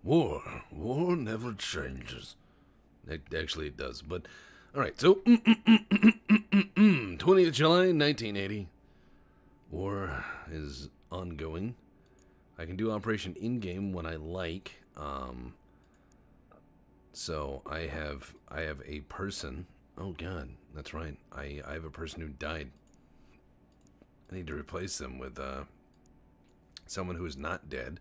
War never changes. Actually, it does. But, alright, so, 20th July, 1980. War is ongoing. I can do Operation In-Game when I like. So, I have a person. Oh, God, that's right. I have a person who died. I need to replace them with, someone who is not dead.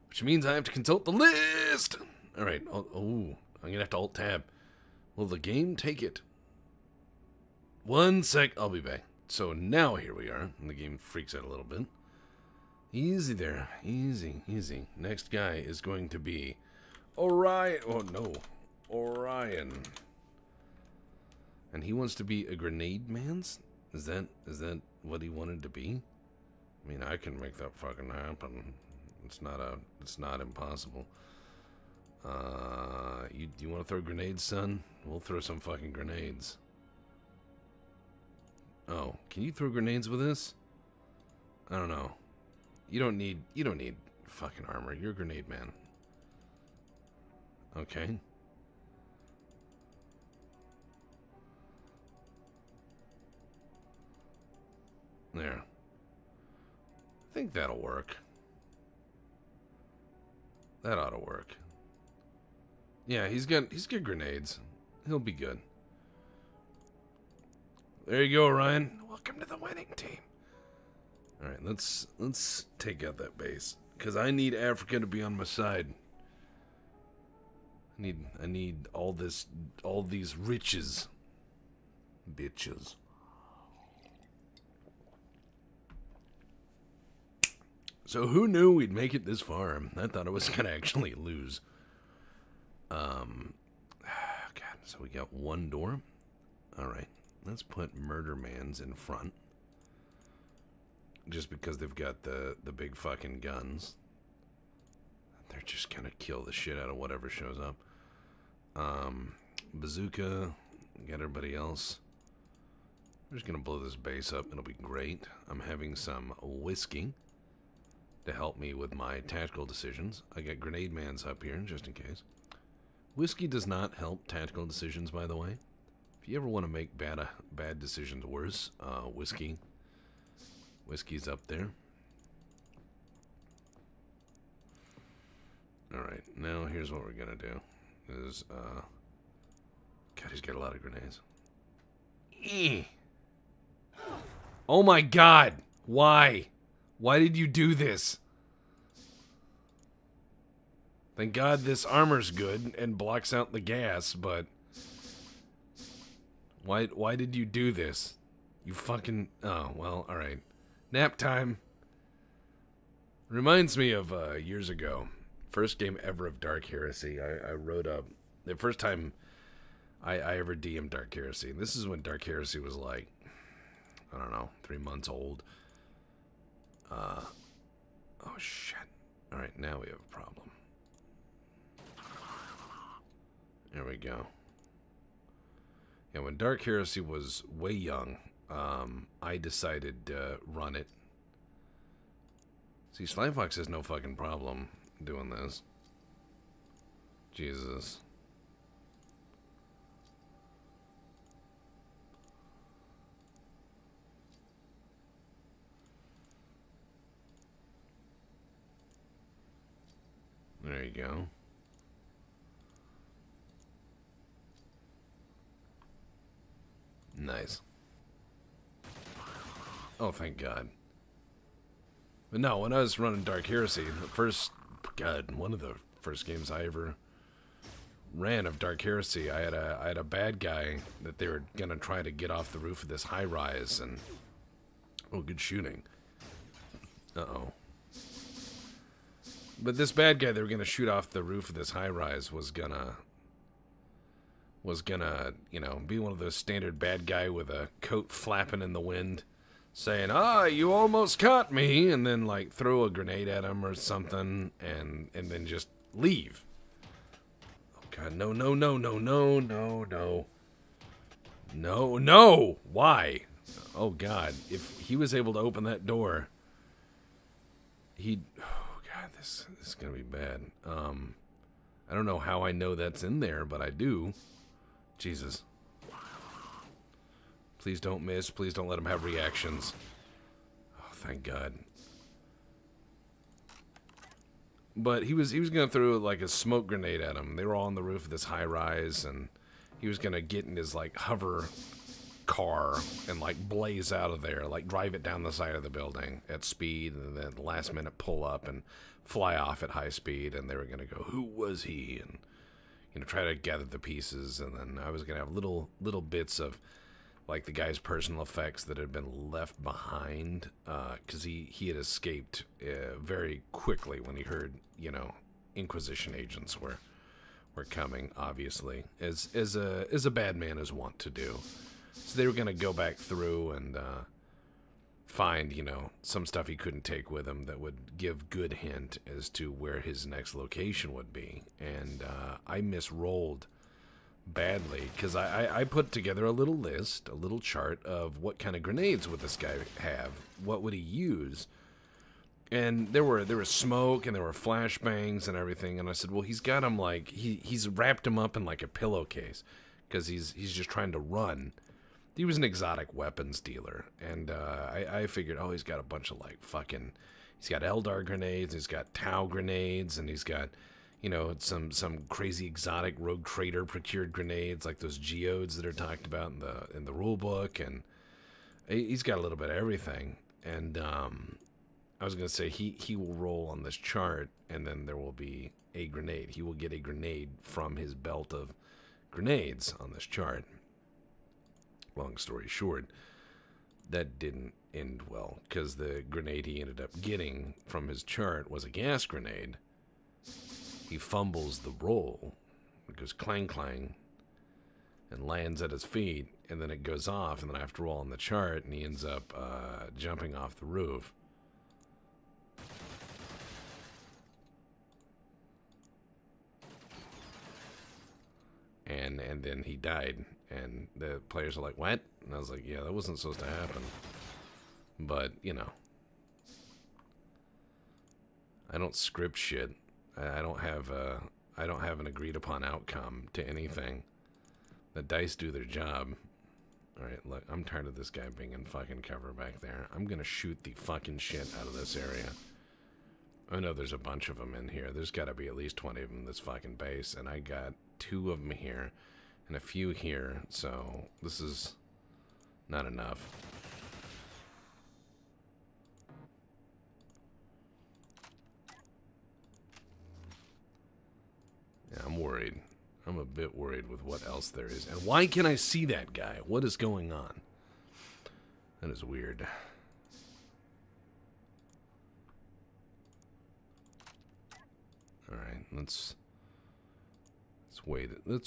Which means I have to consult the list! Alright, I'm gonna have to Alt-Tab. Will the game take it? 1 sec, I'll be back. So now here we are, and the game freaks out a little bit. Easy there, easy, easy. Next guy is going to be Orion. Oh no, Orion. And he wants to be a grenade man's? Is that what he wanted to be? I mean, I can make that fucking happen. It's not impossible. You want to throw grenades, son? We'll throw some fucking grenades. Oh, can you throw grenades with this? I don't know. You don't need fucking armor. You're a grenade man. Okay. There. I think that'll work. That ought to work. Yeah, he's got grenades. He'll be good. There you go, Ryan. Welcome to the winning team. All right, let's take out that base because I need Africa to be on my side. I need all these riches, bitches. So who knew we'd make it this far? I thought I was gonna actually lose. God. So we got one door. All right. Let's put Murder Man's in front. Just because they've got the big fucking guns. They're just gonna kill the shit out of whatever shows up. Bazooka. Got everybody else. We're just gonna blow this base up. It'll be great. I'm having some whiskey to help me with my tactical decisions. I got Grenade Man's up here, just in case. Whiskey does not help tactical decisions, by the way. If you ever want to make bad decisions worse, whiskey's up there. Alright, now here's what we're gonna do. God, he's got a lot of grenades. Oh my god! Why? Why did you do this? Thank God this armor's good and blocks out the gas, but why did you do this? You fucking... Oh, well, alright. Nap time. Reminds me of years ago. First game ever of Dark Heresy. I wrote up... The first time I ever DM'd Dark Heresy. This is when Dark Heresy was like, I don't know, 3 months old. Oh shit. Alright, now we have a problem. There we go. Yeah, when Dark Heresy was way young, I decided to run it. See, Slyfox has no fucking problem doing this. Jesus. There you go. Nice. Oh, thank God. But no, when I was running Dark Heresy, one of the first games I ever ran of Dark Heresy, I had a bad guy that they were gonna try to get off the roof of this high rise, and oh, good shooting. Uh-oh. But this bad guy they were gonna shoot off the roof of this high rise was gonna, you know, be one of those standard bad guy with a coat flapping in the wind, saying, "Ah, you almost caught me," and then like throw a grenade at him or something, and then just leave. Oh God, no, no, no, no, no, no, no, no, no! Why? Oh God, if he was able to open that door, he'd. Oh God, this is gonna be bad. I don't know how I know that's in there, but I do. Jesus. Please don't miss. Please don't let him have reactions. Oh, thank God. But he was gonna throw like a smoke grenade at him. They were all on the roof of this high rise, and he was gonna get in his like hover car and like blaze out of there, like drive it down the side of the building at speed, and then at the last minute pull up and fly off at high speed. And they were gonna go, "Who was he?" and try to gather the pieces. And then I was gonna have little bits of like the guy's personal effects that had been left behind, because he had escaped very quickly when he heard, Inquisition agents were coming, obviously, as a bad man is wont to do. So they were gonna go back through and find, some stuff he couldn't take with him that would give good hint as to where his next location would be. And I misrolled badly, because I put together a little list, a little chart of what kind of grenades would this guy have, what would he use, and there was smoke and there were flashbangs and everything. And I said, well, he's got him like he's wrapped him up in like a pillowcase because he's just trying to run. He was an exotic weapons dealer, and I figured, oh, he's got a bunch of like fucking, he's got Eldar grenades, he's got Tau grenades, and he's got some crazy exotic rogue trader procured grenades like those geodes that are talked about in the rule book, and he's got a little bit of everything. And I was gonna say he will roll on this chart, and then there will be a grenade. He will get a grenade from his belt of grenades on this chart. Long story short, that didn't end well, because the grenade he ended up getting from his chart was a gas grenade. He fumbles the roll. It goes clang clang and lands at his feet, and then it goes off, and then I have to roll on the chart, and he ends up jumping off the roof. And then he died, and the players are like, what? And I was like, yeah, that wasn't supposed to happen. But, I don't script shit. I don't have an agreed upon outcome to anything. The dice do their job. Alright, look, I'm tired of this guy being in fucking cover back there. I'm gonna shoot the fucking shit out of this area. I know there's a bunch of them in here. There's gotta be at least 20 of them in this fucking base, and I got 2 of them here and a few here, so this is not enough. Yeah, I'm worried. I'm a bit worried with what else there is. And why can I see that guy? What is going on? That is weird. Alright, let's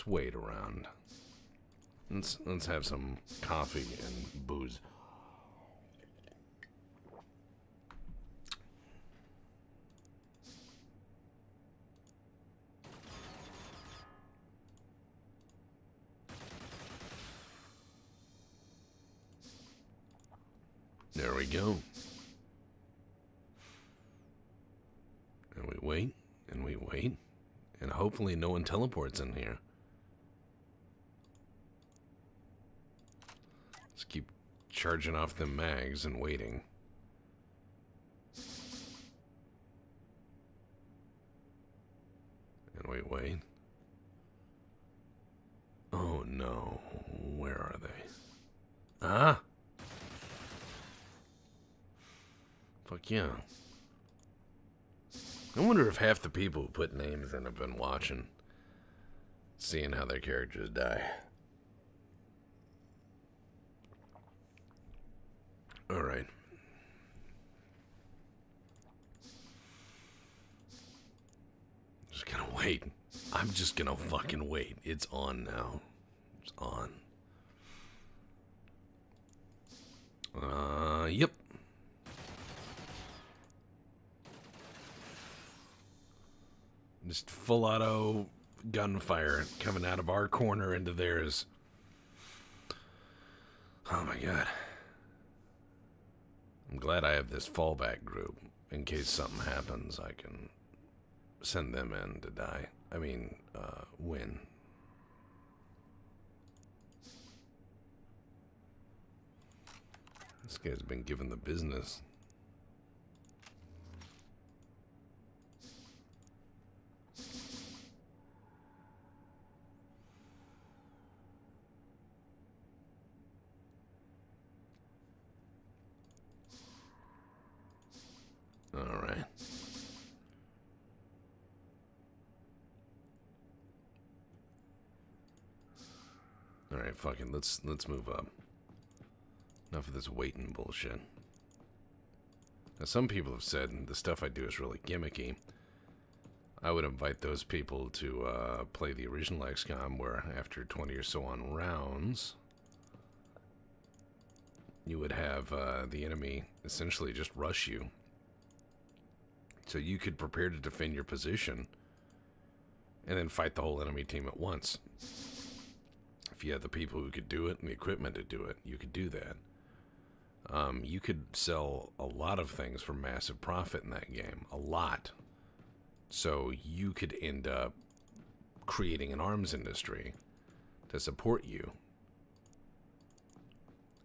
wait around. Let's have some coffee and booze. There we go. And we wait, and we wait, and hopefully no one teleports in here. Let's keep charging off the mags and waiting. And we wait. Oh no, where are they? Ah! Fuck yeah. I wonder if half the people who put names in have been watching, seeing how their characters die. Alright. Just gonna wait. I'm just gonna fucking wait. It's on now. It's on. Yep. Just full auto gunfire coming out of our corner into theirs. Oh my god. I'm glad I have this fallback group. in case something happens, I can send them in to die. I mean, win. This guy's been given the business. All right. All right, fucking let's move up. Enough of this waiting bullshit. Now, some people have said the stuff I do is really gimmicky. I would invite those people to play the original XCOM, where after 20 or so on rounds, you would have the enemy essentially just rush you. So you could prepare to defend your position and then fight the whole enemy team at once. If you had the people who could do it and the equipment to do it, you could do that. You could sell a lot of things for massive profit in that game. A lot. So you could end up creating an arms industry to support you.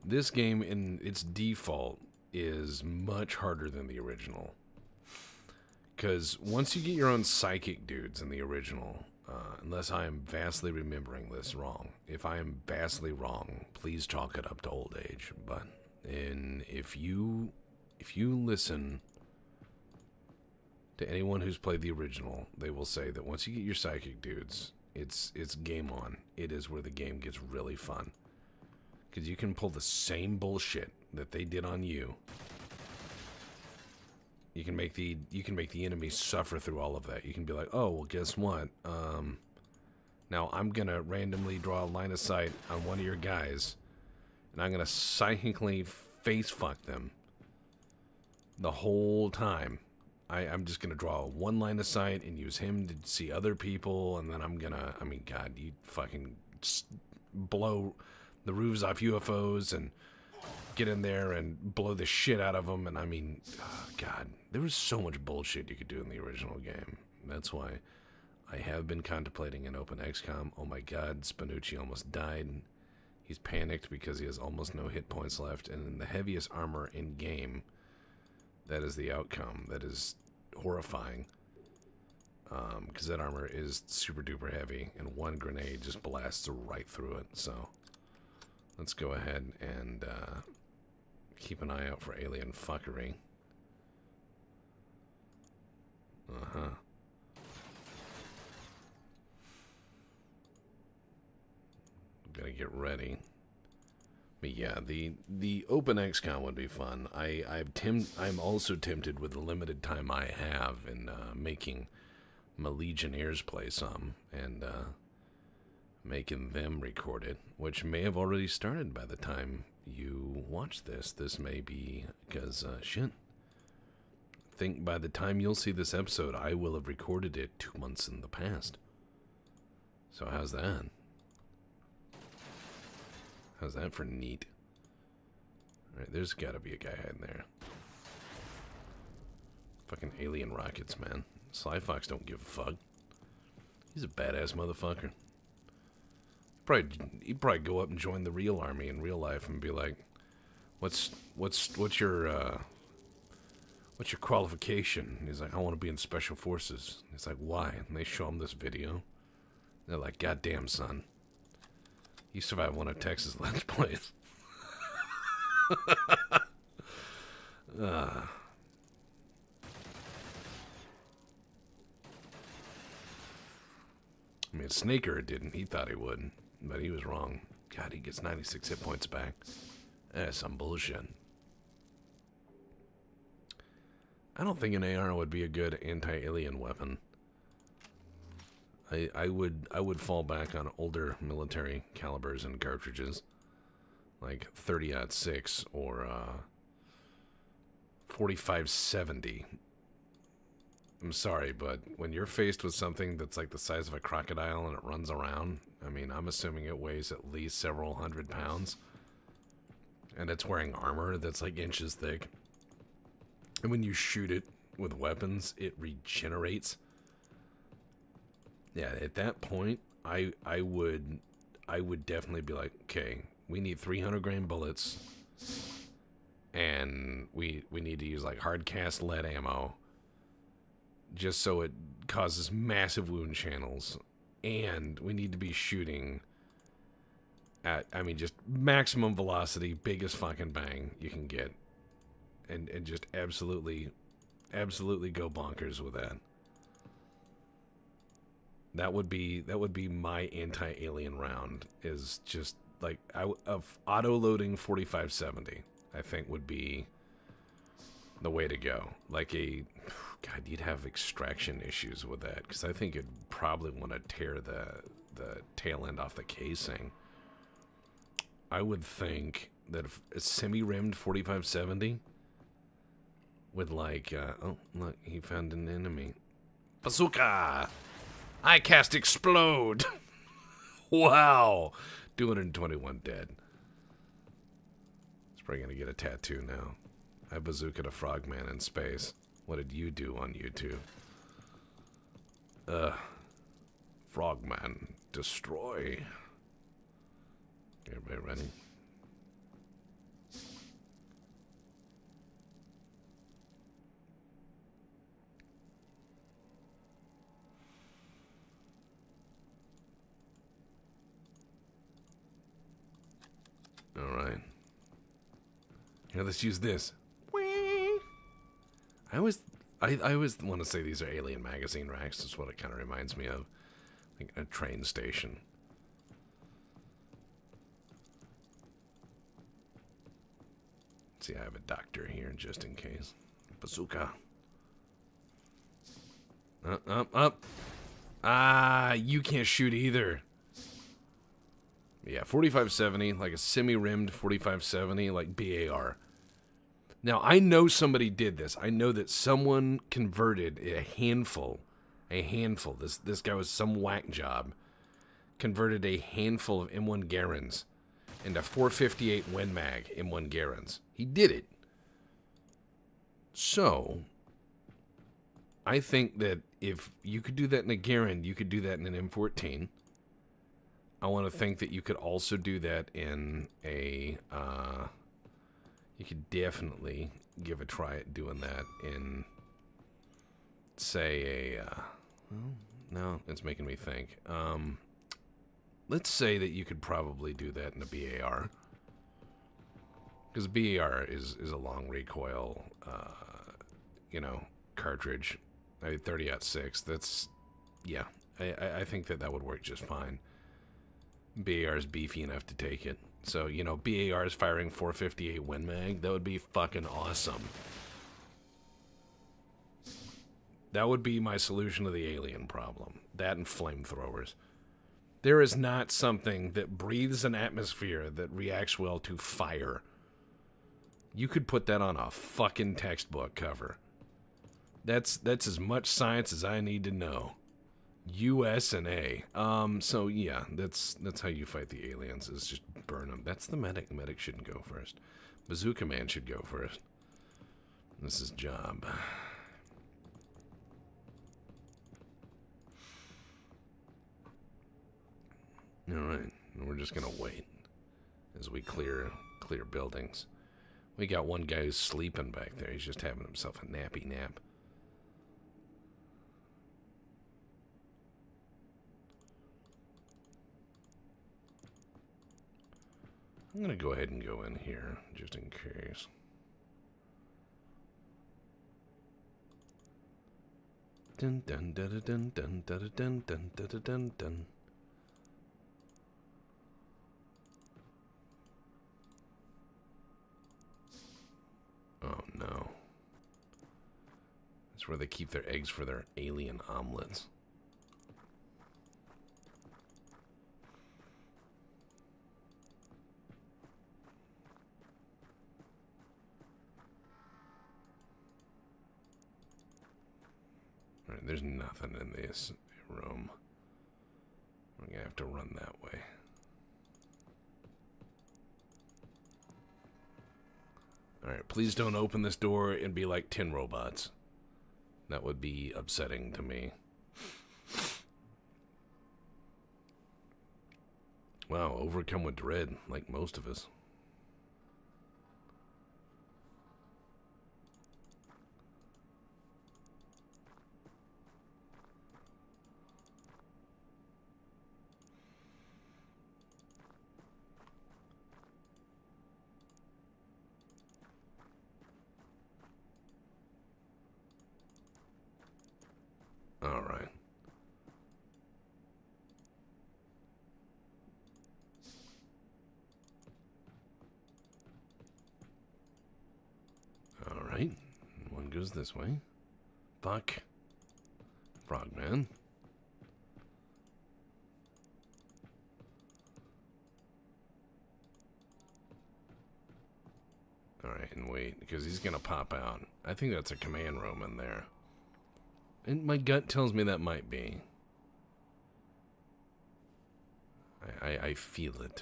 This game, in its default, is much harder than the original. Because once you get your own psychic dudes in the original, unless I am vastly remembering this wrong, if I am vastly wrong, please chalk it up to old age. But if you listen to anyone who's played the original, they will say that once you get your psychic dudes, it's game on. It is where the game gets really fun. Because you can pull the same bullshit that they did on you. You can make the enemy suffer through all of that. You can be like, oh, well, guess what? Now I'm gonna randomly draw a line of sight on one of your guys, and I'm gonna psychically face fuck them the whole time. I'm just gonna draw one line of sight and use him to see other people, and then I'm gonna, I mean, God, you fucking blow the roofs off UFOs and get in there and blow the shit out of them. And I mean, oh God, there was so much bullshit you could do in the original game. That's why I have been contemplating an open XCOM. Oh my God, Spanucci almost died. He's panicked because he has almost no hit points left. And in the heaviest armor in game, that is the outcome. That is horrifying. Because that armor is super duper heavy, and one grenade just blasts right through it. So let's go ahead and keep an eye out for alien fuckery. Gotta get ready. But yeah, the open XCOM would be fun. I'm also tempted with the limited time I have in making my Legionnaires play some and making them record it, which may have already started by the time you watch this. This may be because shit. I think by the time you'll see this episode, I will have recorded it 2 months in the past. So how's that? How's that for neat? Alright, there's gotta be a guy hiding there. Fucking alien rockets, man. Sly Fox don't give a fuck. He's a badass motherfucker. He'd probably go up and join the real army in real life and be like, what's your qualification? And he's like, I want to be in special forces. He's like, why? And they show him this video. They're like, God damn, son. You survived one of Texas Let's Plays. I mean, Snaker didn't. He thought he would, but he was wrong. God, he gets 96 hit points back. That's some bullshit. I don't think an AR would be a good anti-alien weapon. I would fall back on older military calibers and cartridges, like 30-06 or 4570. I'm sorry, but when you're faced with something that's like the size of a crocodile and it runs around, I mean, I'm assuming it weighs at least several hundred pounds, and it's wearing armor that's like inches thick. And when you shoot it, with weapons, it regenerates. Yeah, at that point, I would definitely be like, okay, we need 300 grain bullets, and we need to use like hard cast lead ammo, just so it causes massive wound channels, and we need to be shooting at, I mean, just maximum velocity, biggest fucking bang you can get, and just absolutely go bonkers with that. That would be my anti-alien round, is just like of auto-loading 4570. I think would be the way to go. Like God, you'd have extraction issues with that, because I think you'd probably want to tear the tail end off the casing. I would think that if a semi-rimmed 4570 with like, oh look, he found an enemy. Bazooka! I cast explode! Wow! 221 dead. He's probably gonna get a tattoo now. I bazookaed a frogman in space. What did you do on YouTube? Frogman, destroy. Everybody ready? Alright. Here, let's use this. I always want to say these are alien magazine racks. That's what it kind of reminds me of. Like a train station. Let's see, I have a doctor here just in case. Bazooka. Up. Ah, you can't shoot either. Yeah, 4570, like a semi-rimmed 4570, like BAR. Now, I know somebody did this. I know that someone converted a handful. This guy was some whack job. Converted a handful of M1 Garens into 458 Win Mag M1 Garens. He did it. So, I think that if you could do that in a Garen, you could do that in an M14. I want to think that you could also do that in a, you could definitely give a try at doing that in, say, well, no, it's making me think. Let's say that you could probably do that in a BAR. Because BAR is a long recoil, you know, cartridge. I mean, 30-06, that's, yeah, I think that would work just fine. BAR is beefy enough to take it. So, you know, BAR is firing 458 Win Mag. That would be fucking awesome. That would be my solution to the alien problem. That and flamethrowers. There is not something that breathes an atmosphere that reacts well to fire. You could put that on a fucking textbook cover. That's as much science as I need to know. US and A. So yeah, that's how you fight the aliens, is just burn them. That's the medic. The medic shouldn't go first. Bazooka Man should go first. This is job. Alright, we're just gonna wait as we clear buildings. We got one guy who's sleeping back there. He's just having himself a nappy nap. I'm gonna go ahead and go in here, just in case. Dun dun dun dun dun dun dun dun dun dun dun. Oh no. That's where they keep their eggs for their alien omelets. Alright, there's nothing in this room. I'm gonna have to run that way. Alright, please don't open this door and be like 10 robots. That would be upsetting to me. Wow, overcome with dread, like most of us. All right. All right. One goes this way. Fuck. Frogman. All right, and wait, because he's gonna pop out. I think that's a command room in there. And my gut tells me that might be. I feel it.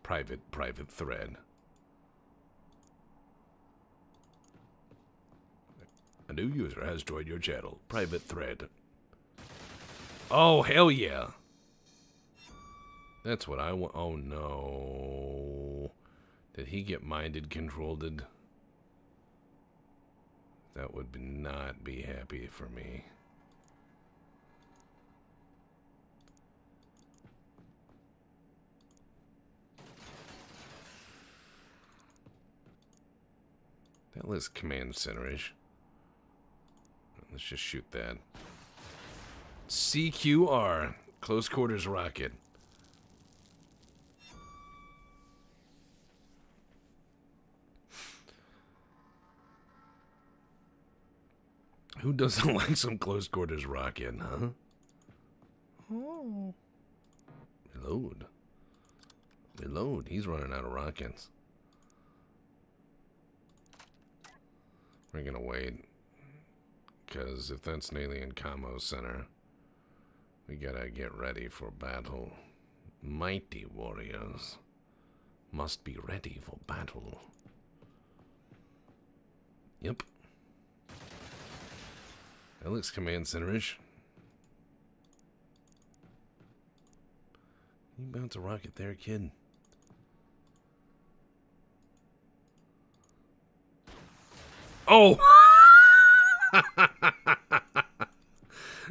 Private thread. A new user has joined your channel. Private thread. Oh, hell yeah. That's what I want. Oh, no. Did he get minded controlled? That would not be happy for me. That looks command center-ish. Let's just shoot that. CQR. Close quarters rocket. Who doesn't like some close quarters rocket, huh? Oh. Reload. Reload. He's running out of rockets. We're gonna wait. Because if that's an alien commo center, we gotta get ready for battle. Mighty warriors must be ready for battle. Yep. That looks command center-ish. You bounce a rocket there, kid. Oh!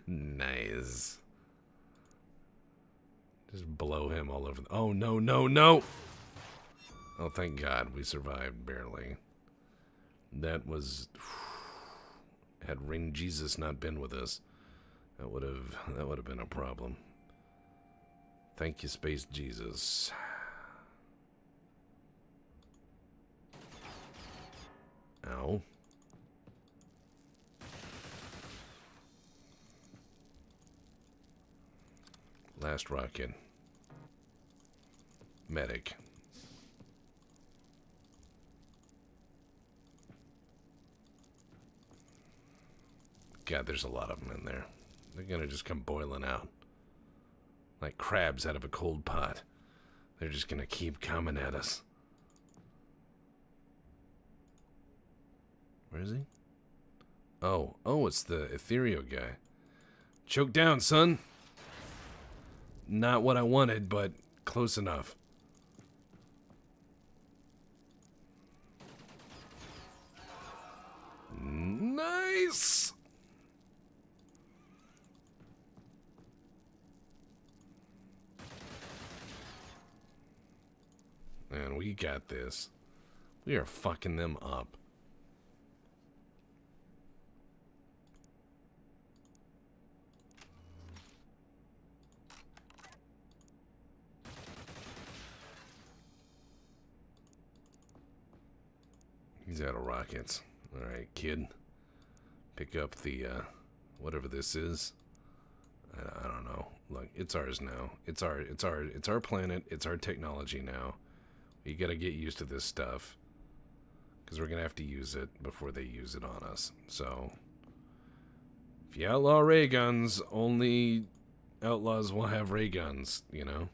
Nice. Just blow him all over. Oh, no, no, no! Oh, thank God we survived barely. That was... Had Ring Jesus not been with us, that would have been a problem. Thank you, Space Jesus. Ow. Last rocket. Medic. God, there's a lot of them in there. They're gonna just come boiling out. Like crabs out of a cold pot. They're just gonna keep coming at us. Where is he? Oh, it's the ethereal guy. Choke down, son. Not what I wanted, but close enough. Nice! Man, we got this. We are fucking them up. He's out of rockets. Alright, kid. Pick up the, whatever this is. I don't know. Look, it's ours now. It's our planet. It's our technology now. You gotta get used to this stuff. Because we're gonna have to use it before they use it on us. So, if you outlaw ray guns, only outlaws will have ray guns, you know?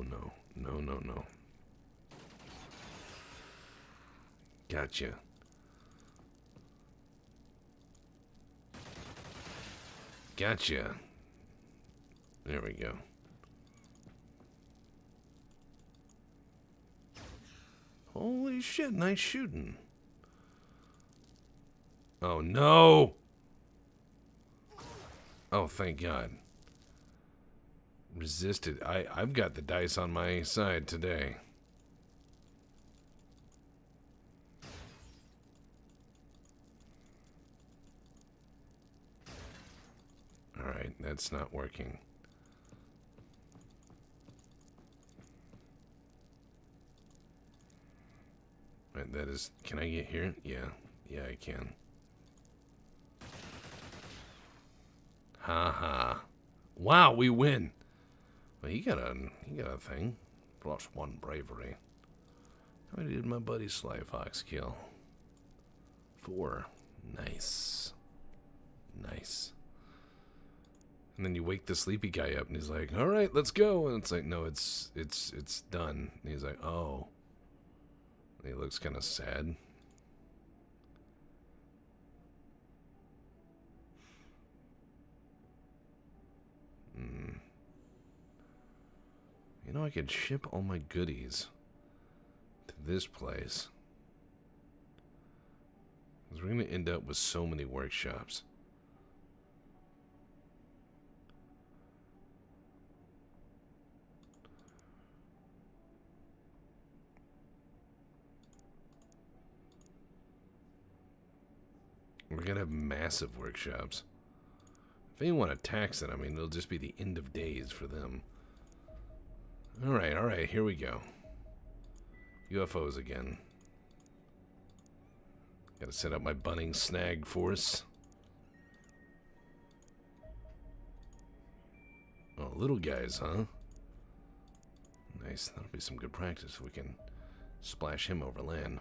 no. No, no, no. Gotcha. Gotcha. There we go. Holy shit, nice shooting. Oh, no! Oh, thank God. Resisted. I've got the dice on my side today. Alright, that's not working. Right, that is... Can I get here? Yeah. Yeah, I can. Ha ha. Wow, we win! Well, he got a thing. +1 bravery. How many did my buddy Sly Fox kill? 4. Nice. Nice. And then you wake the sleepy guy up and he's like, alright, let's go. And it's like, no, it's done. And he's like, oh. And he looks kind of sad. You know, I could ship all my goodies to this place. Because we're going to end up with so many workshops. We're going to have massive workshops. If anyone attacks it, I mean, it'll just be the end of days for them. Alright, here we go. UFOs again. Gotta set up my bunning snag force. Oh, little guys, huh? Nice, that'll be some good practice if we can splash him over land.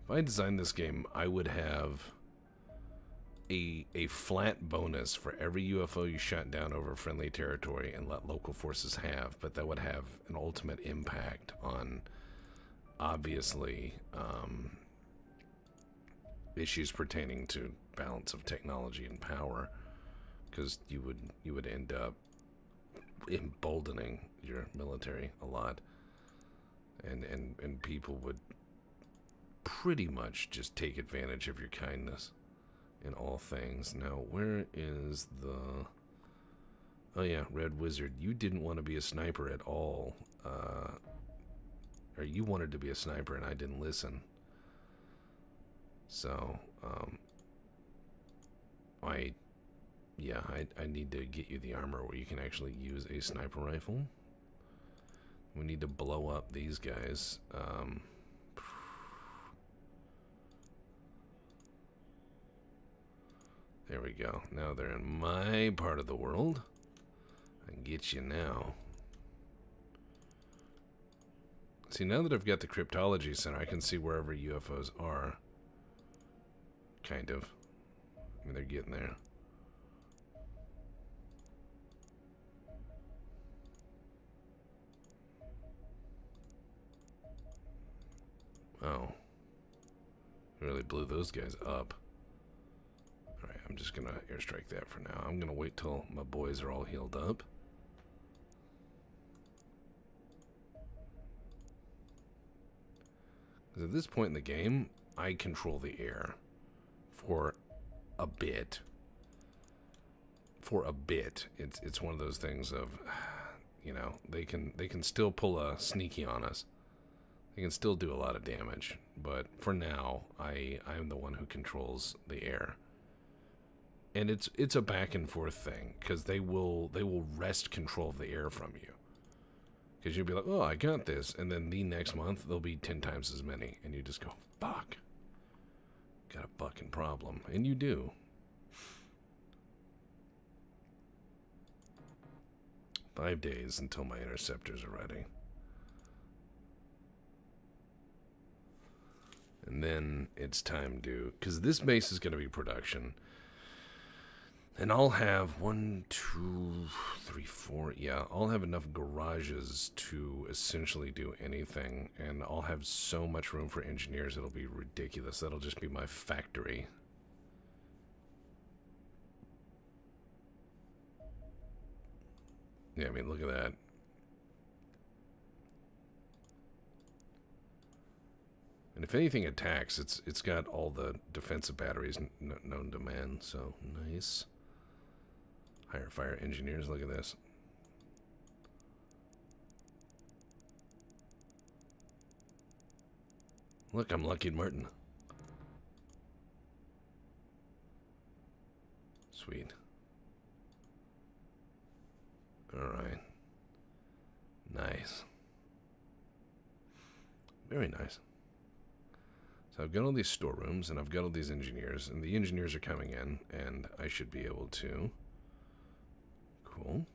If I designed this game, I would have a flat bonus for every UFO you shot down over friendly territory and let local forces have, but that would have an ultimate impact on, obviously, issues pertaining to balance of technology and power, because you would end up emboldening your military a lot, and people would pretty much just take advantage of your kindness in all things. Now, where is the... Oh yeah, Red Wizard. You didn't want to be a sniper at all. Or you wanted to be a sniper and I didn't listen. So, I need to get you the armor where you can actually use a sniper rifle. We need to blow up these guys. There we go. Now they're in my part of the world. I can get you now. See, now that I've got the cryptology center, I can see wherever UFOs are. Kind of. I mean, they're getting there. Wow. Really blew those guys up. Alright, I'm just gonna airstrike that for now. I'm gonna wait till my boys are all healed up. Because at this point in the game, I control the air for a bit. For a bit. It's one of those things of, you know, they can still pull a sneaky on us. They can still do a lot of damage, but for now, I'm the one who controls the air. And it's a back and forth thing, because they will wrest control of the air from you. Because you'll be like, oh, I got this, and then the next month there'll be 10 times as many, and you just go, fuck, got a fucking problem, and you do. "5 days until my interceptors are ready. And then it's time to, because this base is going to be production. And I'll have 1, 2, 3, 4. Yeah, I'll have enough garages to essentially do anything. And I'll have so much room for engineers, it'll be ridiculous. That'll just be my factory. Yeah, I mean, look at that. And if anything attacks, it's got all the defensive batteries known to man, so nice. Higher fire engineers, look at this. Look, I'm Lockheed Martin. Sweet. Alright. Nice. Very nice. So I've got all these storerooms, and I've got all these engineers, and the engineers are coming in, and I should be able to... Cool.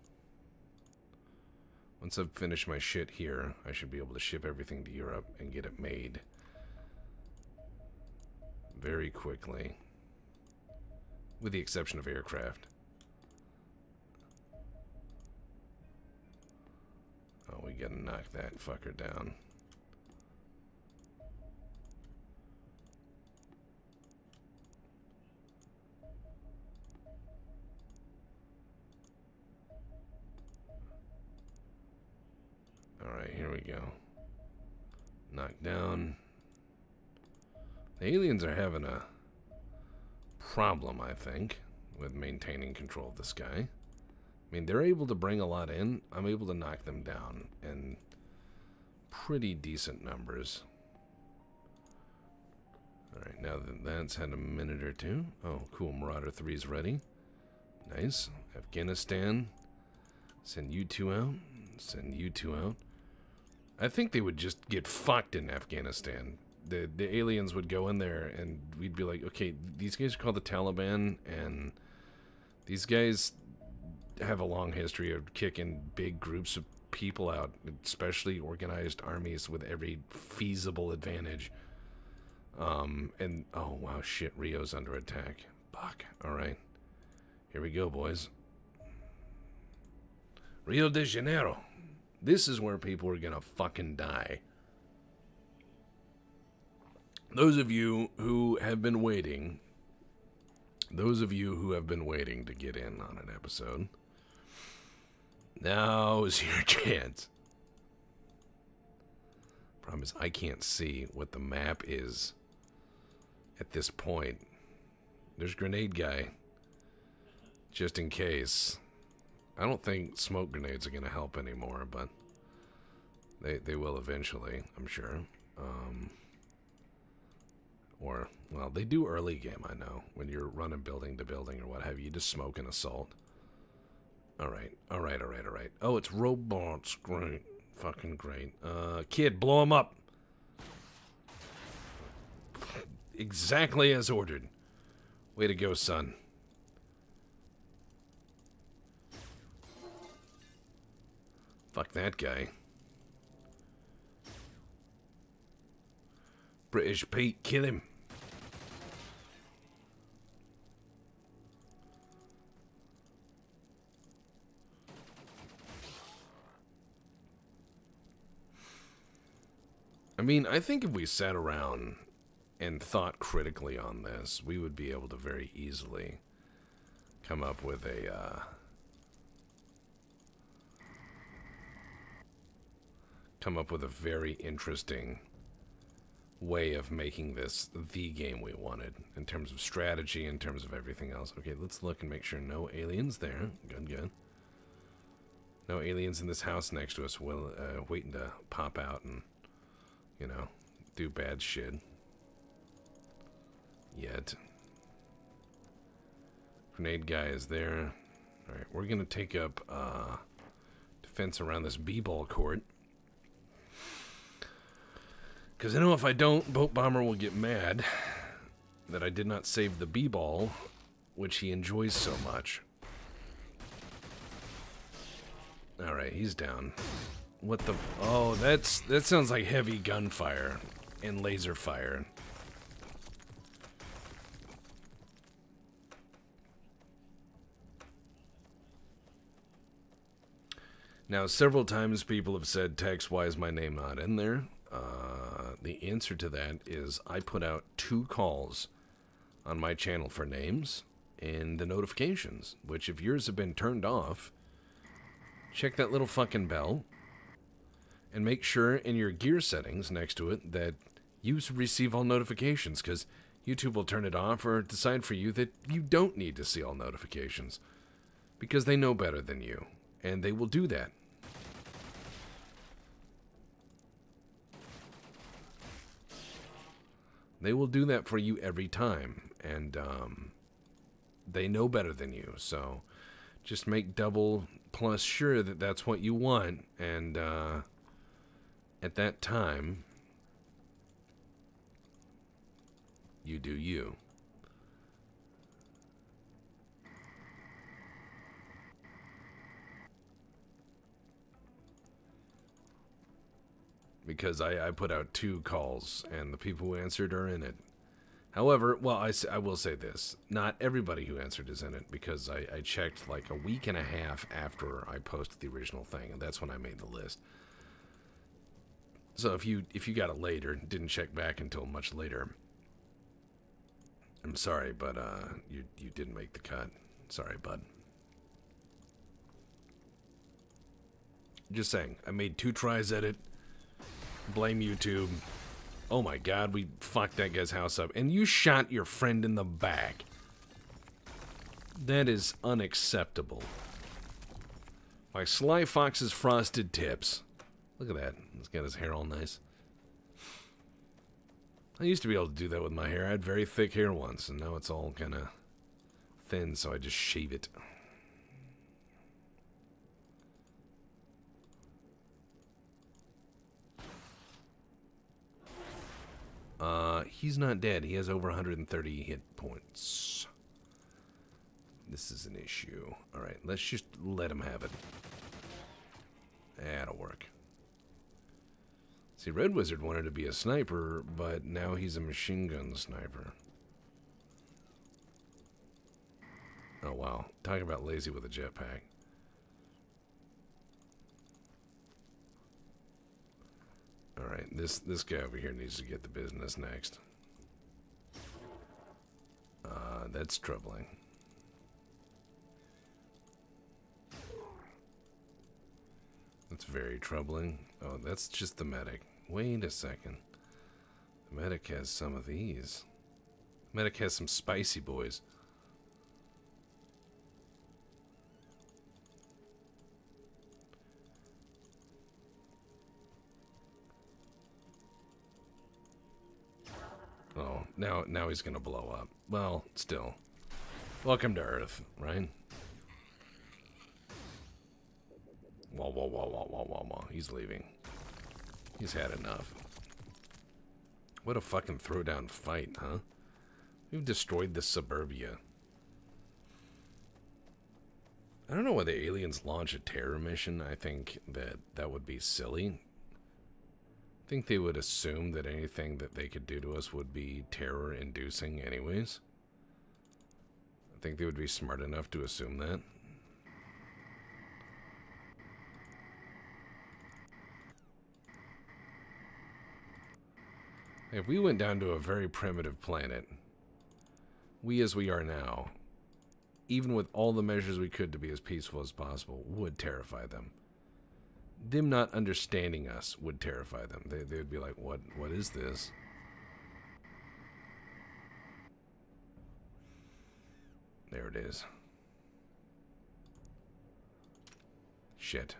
Once I've finished my shit here, I should be able to ship everything to Europe and get it made very quickly. With the exception of aircraft. Oh, we gotta knock that fucker down. Alright, here we go. Knocked down. The aliens are having a problem, I think, with maintaining control of the sky. I mean, they're able to bring a lot in. I'm able to knock them down in pretty decent numbers. Alright, now that that's had a minute or two. Oh, cool. Marauder 3's ready. Nice. Afghanistan. Send you two out. Send you two out. I think they would just get fucked in Afghanistan. The aliens would go in there and we'd be like, okay, these guys are called the Taliban, and these guys have a long history of kicking big groups of people out, especially organized armies with every feasible advantage. And, oh, wow, shit, Rio's under attack. Fuck. Alright. Here we go, boys. Rio de Janeiro. This is where people are gonna fucking die. Those of you who have been waiting, to get in on an episode, now is your chance. Problem is, I can't see what the map is at this point. There's Grenade Guy, just in case. I don't think smoke grenades are going to help anymore, but they will eventually, I'm sure. Or, well, they do early game, I know. When you're running building to building or what have you, you just smoke an assault. Alright, alright, alright, alright. Oh, it's robots. Great. Fucking great. Kid, blow him up. Exactly as ordered. Way to go, son. Fuck that guy. British Pete, kill him. I mean, I think if we sat around and thought critically on this, we would be able to very easily come up with a, very interesting way of making this the game we wanted, in terms of strategy, in terms of everything else. Okay, let's look and make sure no aliens there. Good, good. No aliens in this house next to us, waiting to pop out and, you know, do bad shit. Yet. Grenade guy is there. Alright, we're gonna take up defense around this B-ball court. Because I know if I don't, Boat Bomber will get mad that I did not save the B-ball, which he enjoys so much. Alright, he's down. What the... Oh, that sounds like heavy gunfire and laser fire. Now, several times people have said, Tex, why is my name not in there? The answer to that is I put out 2 calls on my channel for names and the notifications, which if yours have been turned off, check that little fucking bell and make sure in your gear settings next to it that you receive all notifications, because YouTube will turn it off or decide for you that you don't need to see all notifications because they know better than you, and they will do that. They will do that for you every time, and they know better than you, so just make double plus sure that that's what you want, and at that time, you do you. Because I put out 2 calls, and the people who answered are in it. However, well, I will say this. Not everybody who answered is in it, because I checked like a week and a half after I posted the original thing, and that's when I made the list. So if you got it later, didn't check back until much later, I'm sorry, but you didn't make the cut. Sorry, bud. Just saying, I made 2 tries at it. Blame YouTube. Oh my god, we fucked that guy's house up. And you shot your friend in the back. That is unacceptable. Like Sly Fox's frosted tips. Look at that. He's got his hair all nice. I used to be able to do that with my hair. I had very thick hair once, and now it's all kind of thin, so I just shave it. He's not dead. He has over 130 hit points. This is an issue. Alright, let's just let him have it. That'll work. See, Red Wizard wanted to be a sniper, but now he's a machine gun sniper. Oh, wow. Talking about lazy with a jetpack. Alright, this guy over here needs to get the business next. That's troubling. That's very troubling. Oh, that's just the medic. Wait a second. The medic has some of these. The medic has some spicy boys. Oh, now he's gonna blow up. Well, still. Welcome to Earth, right? Wah, wah, wah, wah, wah, wah, wah. He's leaving. He's had enough. What a fucking throwdown fight, huh? We've destroyed the suburbia. I don't know why the aliens launch a terror mission. I think that would be silly. I think they would assume that anything that they could do to us would be terror-inducing anyways. I think they would be smart enough to assume that. If we went down to a very primitive planet, we as we are now, even with all the measures we could to be as peaceful as possible, would terrify them. Them not understanding us would terrify them. They would be like, what is this? There it is. Shit.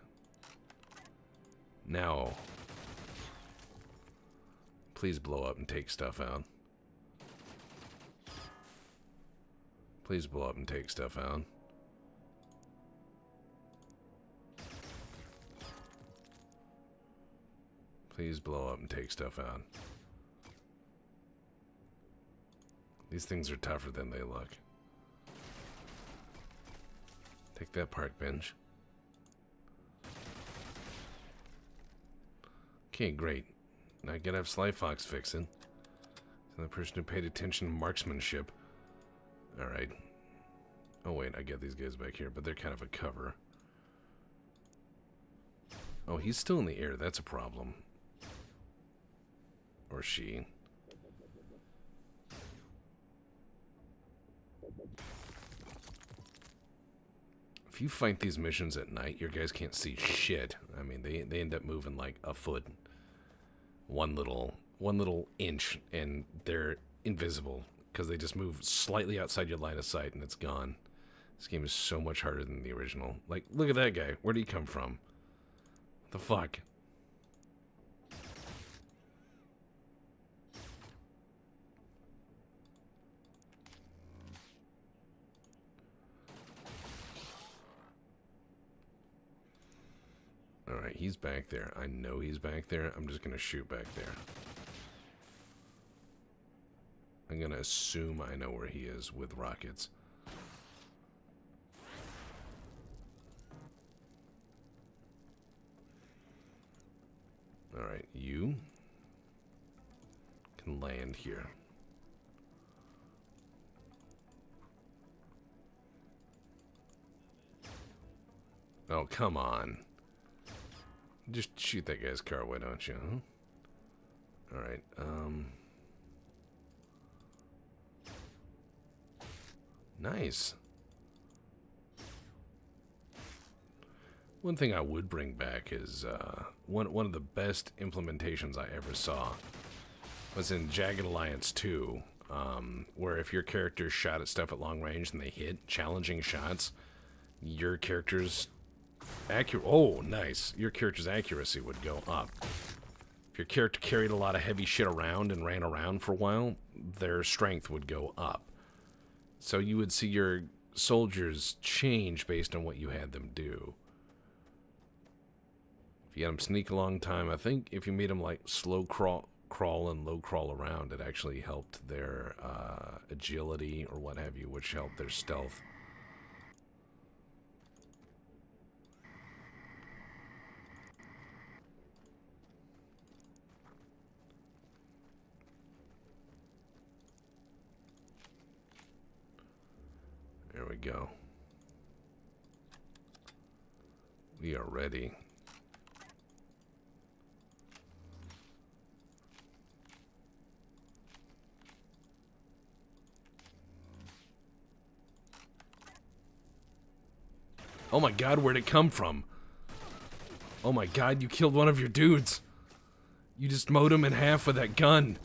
Now, please blow up and take stuff out. Please blow up and take stuff out. Please blow up and take stuff out. These things are tougher than they look. Take that park bench. Okay, great. Now I gotta have Sly Fox fix it. So the person who paid attention to marksmanship. Alright. Oh wait, I get these guys back here, but they're kind of a cover. Oh, he's still in the air. That's a problem. Or she. If you fight these missions at night, your guys can't see shit. I mean, they end up moving like a foot. One little inch, and they're invisible because they just move slightly outside your line of sight and it's gone. This game is so much harder than the original. Like, look at that guy. Where did he come from? What the fuck? Alright, he's back there. I know he's back there. I'm just gonna shoot back there. I'm gonna assume I know where he is with rockets. Alright, you can land here. Oh, come on. Just shoot that guy's car, why don't you, huh? Alright, nice. One thing I would bring back is, one of the best implementations I ever saw was in Jagged Alliance 2, where if your character shot at stuff at long range and they hit challenging shots, your character's your character's accuracy would go up. If your character carried a lot of heavy shit around and ran around for a while, their strength would go up. So you would see your soldiers change based on what you had them do. If you had them sneak a long time, I think if you made them like slow crawl and low crawl around, it actually helped their agility or what have you, which helped their stealth. There we go. We are ready. Oh my god, where'd it come from? Oh my god, you killed one of your dudes. You just mowed him in half with that gun.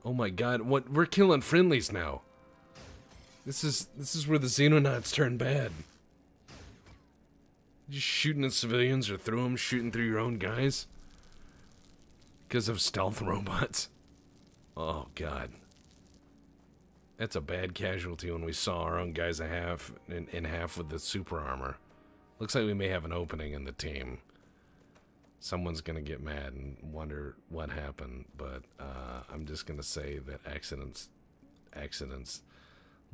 Oh my god, what? We're killing friendlies now. This is where the XenoNauts turn bad. Just shooting at civilians or through them, shooting through your own guys. Because of stealth robots. Oh god. That's a bad casualty when we saw our own guys in half with the super armor. Looks like we may have an opening in the team. Someone's gonna get mad and wonder what happened, but I'm just gonna say that accidents.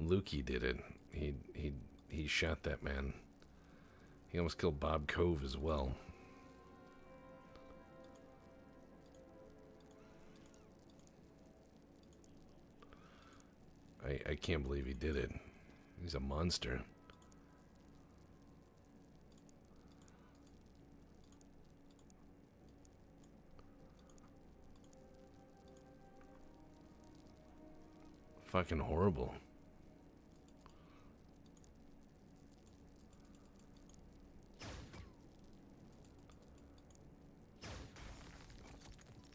Lukey did it. He shot that man. He almost killed Bob Cove as well. I can't believe he did it. He's a monster. Fucking horrible.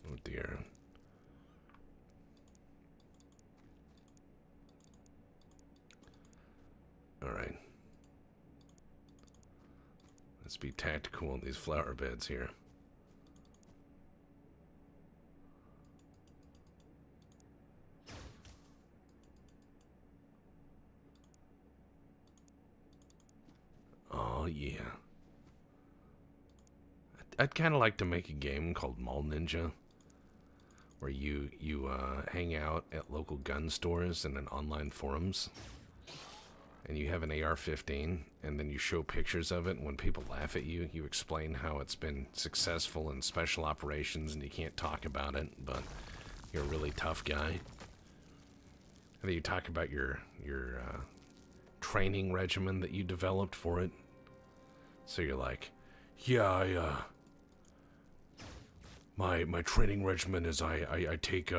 Oh dear. Alright. Let's be tactical in these flower beds here. Oh yeah. I'd kind of like to make a game called Mall Ninja, where you hang out at local gun stores and in online forums, and you have an AR-15, and then you show pictures of it, and when people laugh at you, you explain how it's been successful in special operations, and you can't talk about it, but you're a really tough guy. And then you talk about your training regimen that you developed for it. So you're like, yeah, my training regimen is I take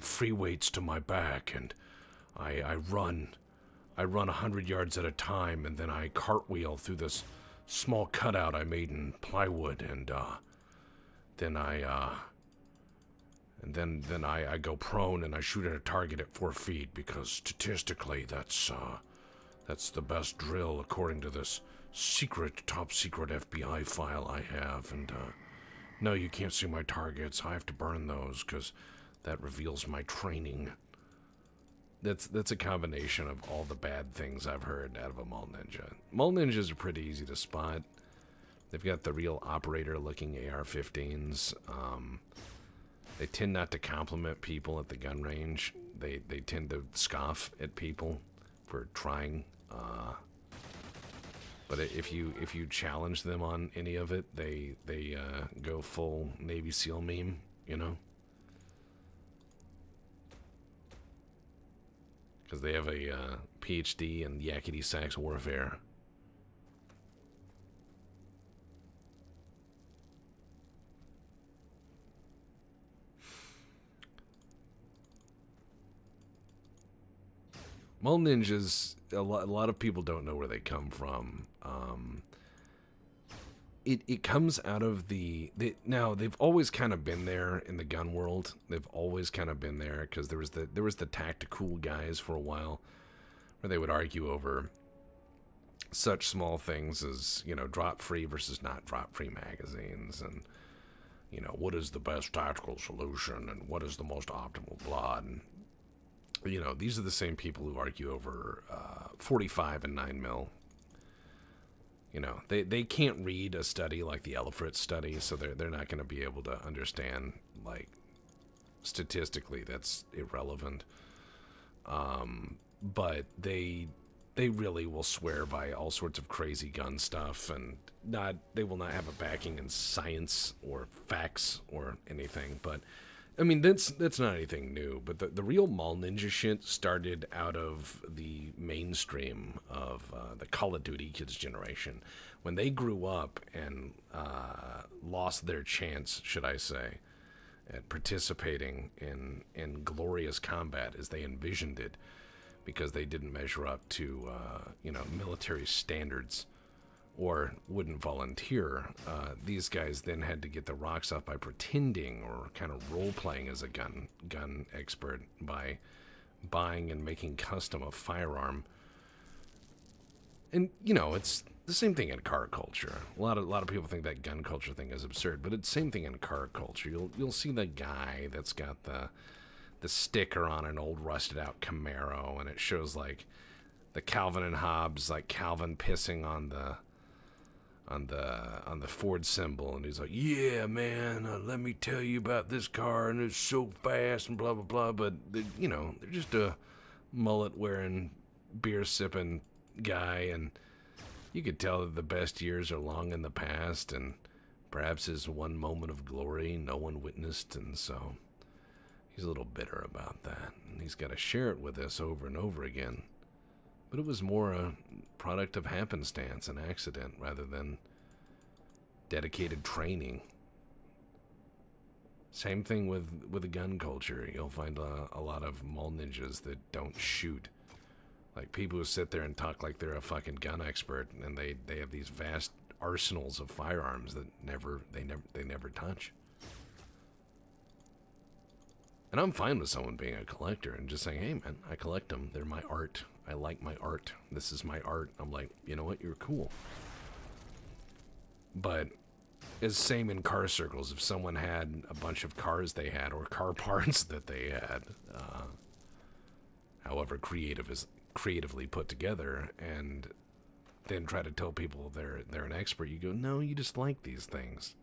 free weights to my back, and I run 100 yards at a time, and then I cartwheel through this small cutout I made in plywood, and then I go prone and I shoot at a target at 4 feet, because statistically that's the best drill according to this top secret FBI file I have. And no, you can't see my targets. I have to burn those because that reveals my training. That's a combination of all the bad things I've heard out of a mall ninja. Mall ninjas are pretty easy to spot. They've got the real operator-looking AR-15s. They tend not to compliment people at the gun range. They tend to scoff at people for trying. But if you challenge them on any of it, they go full Navy SEAL meme, you know? Because they have a PhD in yakety sax warfare. Mall ninjas, a lot of people don't know where they come from. It comes out of now they've always kind of been there in the gun world. They've always kind of been there, because there was the tactical guys for a while, where they would argue over such small things as, you know, drop free versus not drop free magazines, and, you know, what is the best tactical solution, and what is the most optimal blood. And, you know, these are the same people who argue over 45 and 9mm. You know, they can't read a study like the Elefritz study, so they're not going to be able to understand, like, statistically that's irrelevant. But they really will swear by all sorts of crazy gun stuff, and they will not have a backing in science or facts or anything. But I mean, that's not anything new, but the real mall ninja shit started out of the mainstream of the Call of Duty kids generation. When they grew up and lost their chance, should I say, at participating in glorious combat as they envisioned it, because they didn't measure up to, you know, military standards, or wouldn't volunteer, these guys then had to get the rocks off by pretending or kind of role-playing as a gun expert by buying and making custom a firearm. And, you know, it's the same thing in car culture. A lot of people think that gun culture thing is absurd, but it's the same thing in car culture. You'll see the guy that's got the sticker on an old rusted-out Camaro, and it shows, like, the Calvin and Hobbes, like Calvin pissing on the Ford symbol, and he's like, yeah, man, let me tell you about this car, and it's so fast, and blah, blah, blah. But, you know, they're just a mullet-wearing, beer-sipping guy, and you could tell that the best years are long in the past, and perhaps his one moment of glory no one witnessed, and so he's a little bitter about that, and he's got to share it with us over and over again. But it was more a product of happenstance and accident rather than dedicated training. Same thing with the gun culture. You'll find a lot of mall ninjas that don't shoot. Like, people who sit there and talk like they're a fucking gun expert, and they have these vast arsenals of firearms that they never touch. And I'm fine with someone being a collector and just saying, hey man, I collect them. They're my art. I like my art. This is my art. I'm like, you know what? You're cool. But it's same in car circles. If someone had a bunch of cars they had, or car parts that they had, however creatively put together, and then try to tell people they're an expert, you go, no, you just like these things.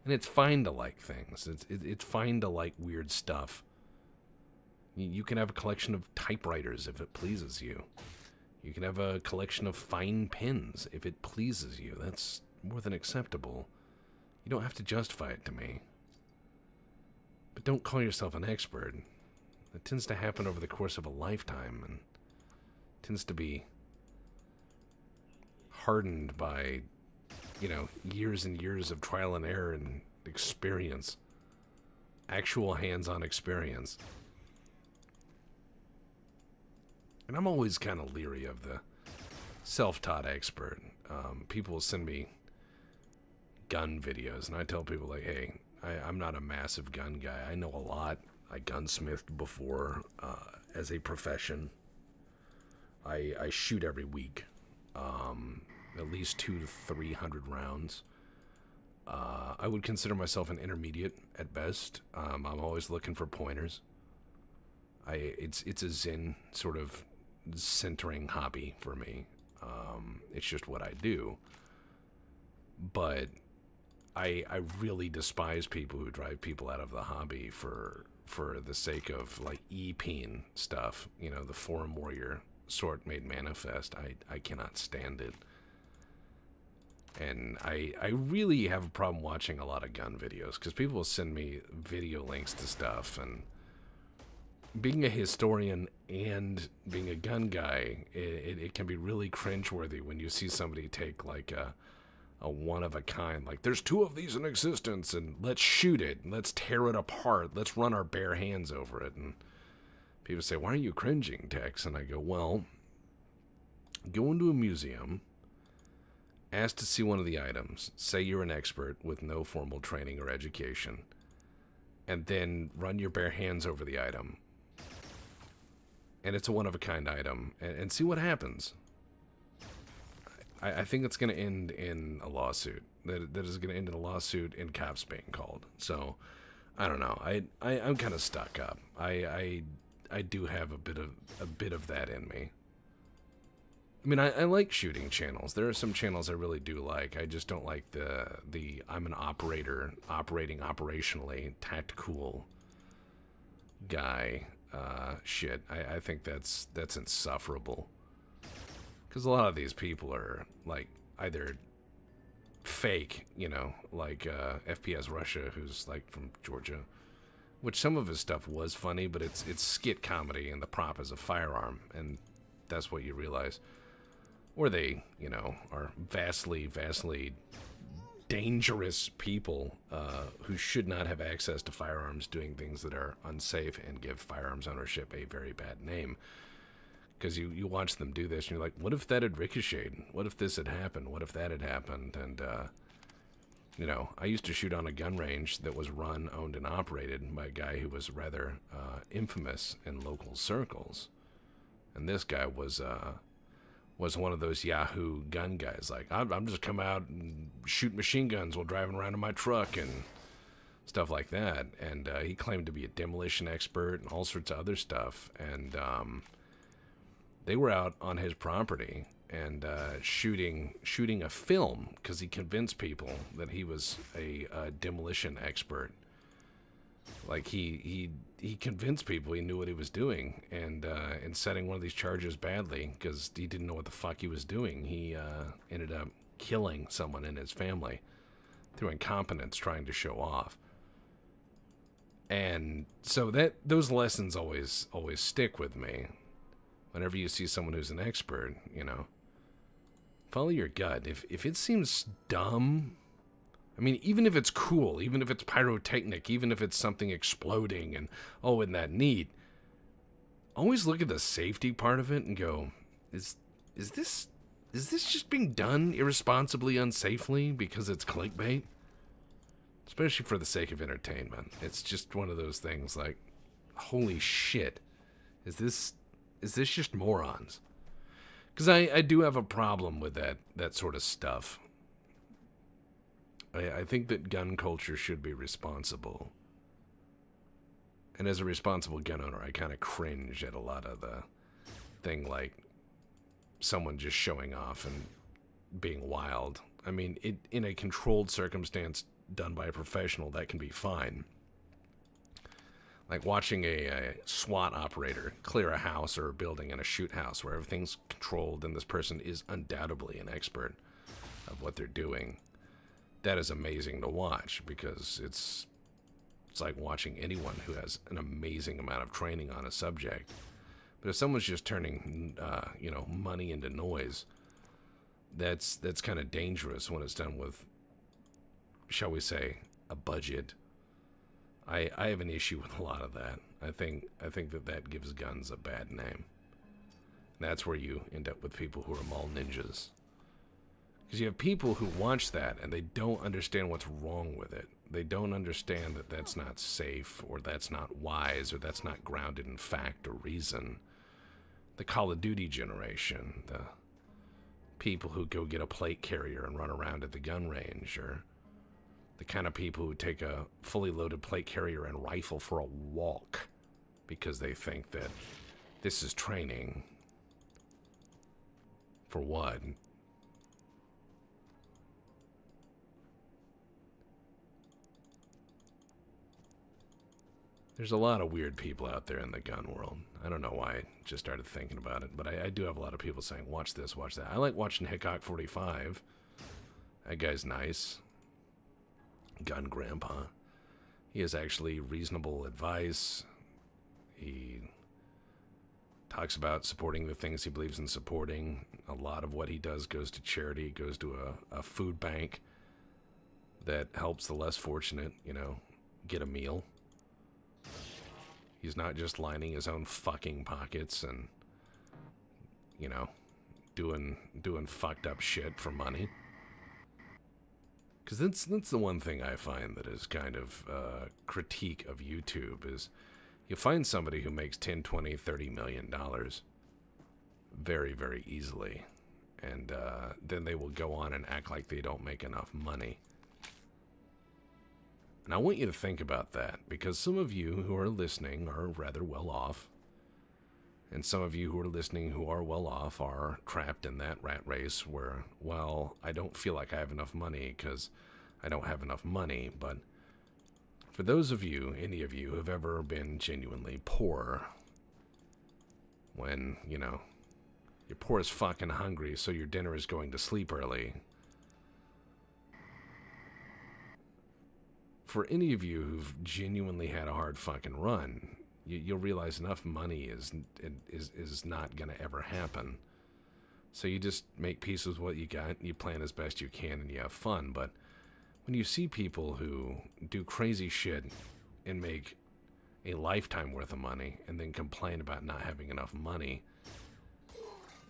And it's fine to like things. It's fine to like weird stuff. You can have a collection of typewriters if it pleases you. You can have a collection of fine pens if it pleases you. That's more than acceptable. You don't have to justify it to me. But don't call yourself an expert. That tends to happen over the course of a lifetime, and tends to be hardened by you know, years and years of trial and error and experience. Actual hands-on experience. And I'm always kind of leery of the self-taught expert. People will send me gun videos, and I tell people, like, hey, I'm not a massive gun guy. I know a lot. I gunsmithed before as a profession. I shoot every week. At least 200 to 300 rounds. I would consider myself an intermediate at best. I'm always looking for pointers. It's a zen sort of centering hobby for me. It's just what I do. But I really despise people who drive people out of the hobby for the sake of, like, e-peen stuff. You know, the forum warrior sort made manifest. I cannot stand it. And I really have a problem watching a lot of gun videos, because people will send me video links to stuff, and being a historian and being a gun guy, it can be really cringeworthy when you see somebody take, like, a one-of-a-kind, like, there's 2 of these in existence, and let's shoot it, and let's tear it apart, let's run our bare hands over it. And people say, why are you cringing, Tex? And I go, well, go into a museum, ask to see one of the items, say you're an expert with no formal training or education, and then run your bare hands over the item, and it's a one-of-a-kind item, and see what happens. I think it's going to end in a lawsuit. That is going to end in a lawsuit and cops being called. So, I don't know. I'm kind of stuck up. I do have a bit of that in me. I mean, I like shooting channels. There are some channels I really do like. I just don't like the I'm an operator, operating operationally, tactical guy shit. I think that's insufferable. Because a lot of these people are, like, either fake, you know, like FPS Russia, who's, like, from Georgia, which some of his stuff was funny, but it's skit comedy, and the prop is a firearm, and that's what you realize. Or they, you know, are vastly dangerous people who should not have access to firearms, doing things that are unsafe and give firearms ownership a very bad name. Because you watch them do this, and you're like, what if that had ricocheted? What if this had happened? What if that had happened? And, you know, I used to shoot on a gun range that was run, owned, and operated by a guy who was rather infamous in local circles. And this guy was one of those Yahoo gun guys. Like, I'm just come out and shoot machine guns while driving around in my truck and stuff like that. And he claimed to be a demolition expert and all sorts of other stuff. And they were out on his property and shooting a film because he convinced people that he was a demolition expert. Like, he convinced people he knew what he was doing, and in setting one of these charges badly because he didn't know what the fuck he was doing, he ended up killing someone in his family through incompetence trying to show off. And so those lessons always stick with me. Whenever you see someone who's an expert, you know, follow your gut. If it seems dumb, I mean, even if it's cool, even if it's pyrotechnic, even if it's something exploding and, oh, isn't that neat, always look at the safety part of it and go, is this just being done irresponsibly, unsafely because it's clickbait? Especially for the sake of entertainment. It's just one of those things like, holy shit, is this just morons? Because I do have a problem with that sort of stuff. I think that gun culture should be responsible. And as a responsible gun owner, I kind of cringe at a lot of the thing, like someone just showing off and being wild. I mean, in a controlled circumstance done by a professional, that can be fine. Like watching a SWAT operator clear a house or a building in a shoot house where everything's controlled and this person is undoubtedly an expert of what they're doing. That is amazing to watch because it's like watching anyone who has an amazing amount of training on a subject. But if someone's just turning, you know, money into noise, that's kind of dangerous when it's done with, shall we say, a budget. I have an issue with a lot of that. I think that gives guns a bad name. That's where you end up with people who are mall ninjas. Because you have people who watch that and they don't understand what's wrong with it. They don't understand that that's not safe, or that's not wise, or that's not grounded in fact or reason. The Call of Duty generation, the people who go get a plate carrier and run around at the gun range, or the kind of people who take a fully loaded plate carrier and rifle for a walk because they think that this is training. For what? There's a lot of weird people out there in the gun world. I don't know why I just started thinking about it, but I do have a lot of people saying, watch this, watch that. I like watching Hickok 45. That guy's nice. Gun grandpa. He has actually reasonable advice. He talks about supporting the things he believes in supporting. A lot of what he does goes to charity, goes to a food bank that helps the less fortunate, you know, get a meal. He's not just lining his own fucking pockets and, you know, doing fucked up shit for money. Because that's the one thing I find that is kind of critique of YouTube is you find somebody who makes 10, 20, 30 million dollars very, very easily. And then they will go on and act like they don't make enough money. And I want you to think about that, because some of you who are listening are rather well off. And some of you who are listening who are well off are trapped in that rat race where, well, I don't feel like I have enough money because I don't have enough money. But for those of you, any of you, who have ever been genuinely poor, when, you know, you're poor as fucking hungry, so your dinner is going to sleep early. For any of you who've genuinely had a hard fucking run, you'll realize enough money is not going to ever happen. So you just make peace with what you got, you plan as best you can, and you have fun. But when you see people who do crazy shit and make a lifetime worth of money and then complain about not having enough money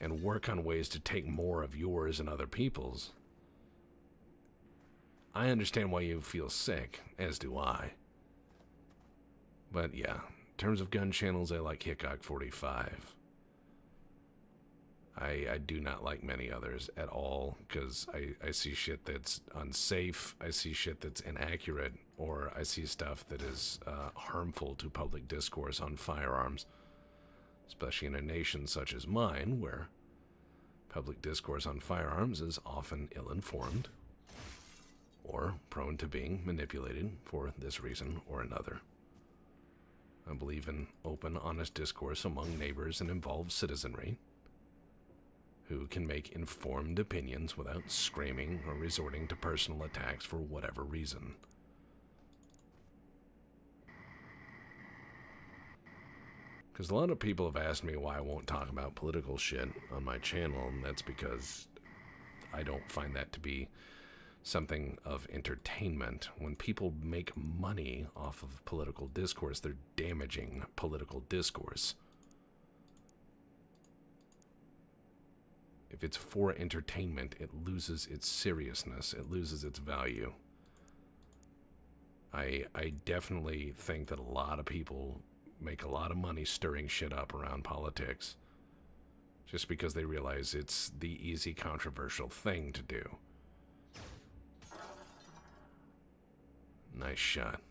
and work on ways to take more of yours and other people's, I understand why you feel sick, as do I. But yeah, in terms of gun channels, I like Hickok 45. I do not like many others at all, because I see shit that's unsafe, I see shit that's inaccurate, or I see stuff that is harmful to public discourse on firearms, especially in a nation such as mine, where public discourse on firearms is often ill-informed, or prone to being manipulated for this reason or another. I believe in open, honest discourse among neighbors and involved citizenry who can make informed opinions without screaming or resorting to personal attacks for whatever reason. Because a lot of people have asked me why I won't talk about political shit on my channel, and that's because I don't find that to be something of entertainment. When people make money off of political discourse, they're damaging political discourse. If it's for entertainment, it loses its seriousness, it loses its value. I definitely think that a lot of people make a lot of money stirring shit up around politics just because they realize it's the easy, controversial thing to do. Nice shot.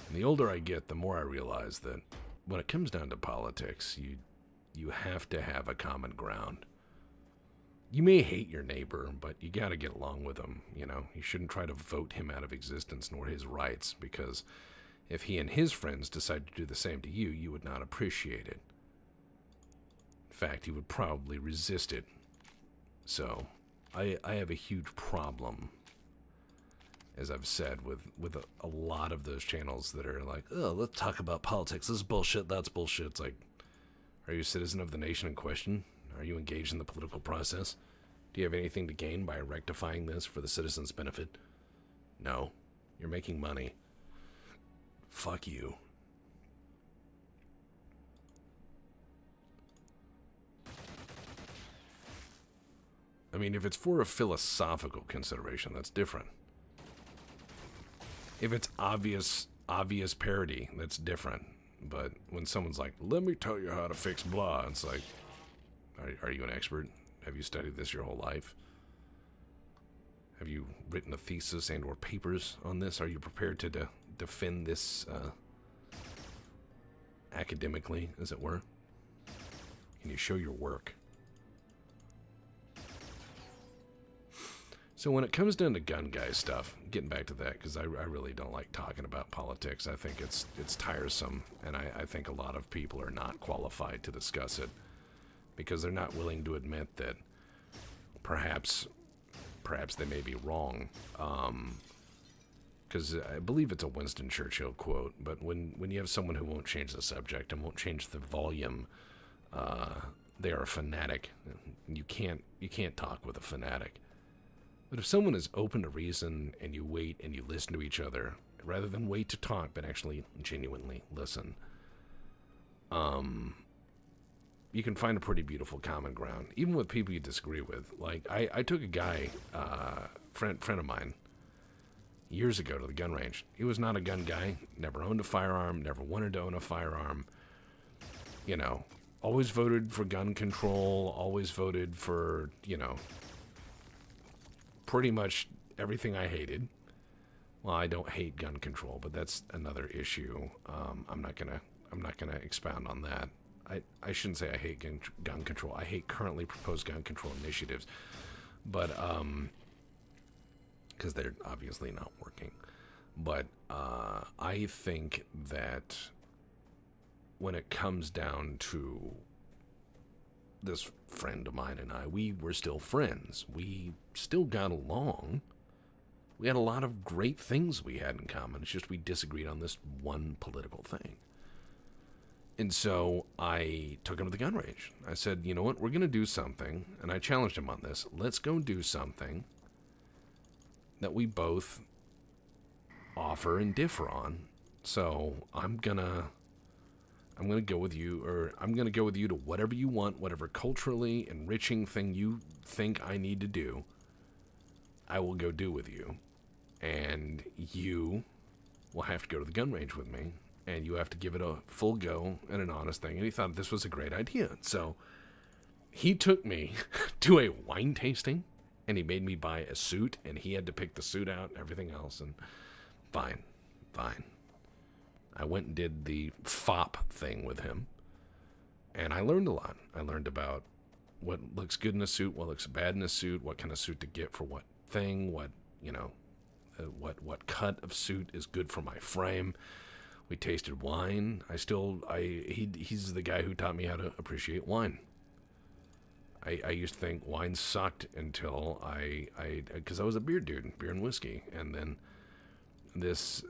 And the older I get, the more I realize that when it comes down to politics, you have to have a common ground. You may hate your neighbor, but you gotta get along with him, you know? You shouldn't try to vote him out of existence nor his rights, because if he and his friends decide to do the same to you, you would not appreciate it. In fact, you would probably resist it. So I have a huge problem, as I've said, with a lot of those channels that are like, oh, let's talk about politics. This is bullshit. That's bullshit. It's like, Are you a citizen of the nation in question? Are you engaged in the political process? Do you have anything to gain by rectifying this for the citizens' benefit? No. You're making money. Fuck you. I mean, if it's for a philosophical consideration, that's different. If it's obvious parody, that's different. But when someone's like, let me tell you how to fix blah, it's like, are you an expert? Have you studied this your whole life? Have you written a thesis and or papers on this? Are you prepared to defend this academically, as it were? Can you show your work? So when it comes down to gun guy stuff, getting back to that, because I really don't like talking about politics. I think it's tiresome, and I think a lot of people are not qualified to discuss it because they're not willing to admit that perhaps they may be wrong. Because I believe it's a Winston Churchill quote, but when you have someone who won't change the subject and won't change the volume, they are a fanatic. You can't talk with a fanatic. But if someone is open to reason and you wait and you listen to each other, rather than wait to talk, but actually genuinely listen, you can find a pretty beautiful common ground, even with people you disagree with. Like, I took a guy, friend of mine, years ago to the gun range. He was not a gun guy, never owned a firearm, never wanted to own a firearm. You know, always voted for gun control, always voted for, you know, pretty much everything I hated. Well, I don't hate gun control, but that's another issue. I'm not gonna expound on that. I shouldn't say I hate gun control. I hate currently proposed gun control initiatives, but because they're obviously not working. But I think that when it comes down to this friend of mine and I, we were still friends. We still got along. We had a lot of great things we had in common. It's just we disagreed on this one political thing. And so I took him to the gun range. I said, you know what, we're going to do something. And I challenged him on this. Let's go do something that we both offer and differ on. So I'm going to go with you, or I'm going to go with you to whatever you want, whatever culturally enriching thing you think I need to do, I will go do with you. And you will have to go to the gun range with me, and you have to give it a full go and an honest thing. And he thought this was a great idea. So he took me to a wine tasting, and he made me buy a suit, and he had to pick the suit out and everything else. And fine. I went and did the fop thing with him, and I learned a lot. I learned about what looks good in a suit, what looks bad in a suit, what kind of suit to get for what thing, what, you know, what cut of suit is good for my frame. We tasted wine. He's the guy who taught me how to appreciate wine. I used to think wine sucked until because I was a beer dude, beer and whiskey, and then this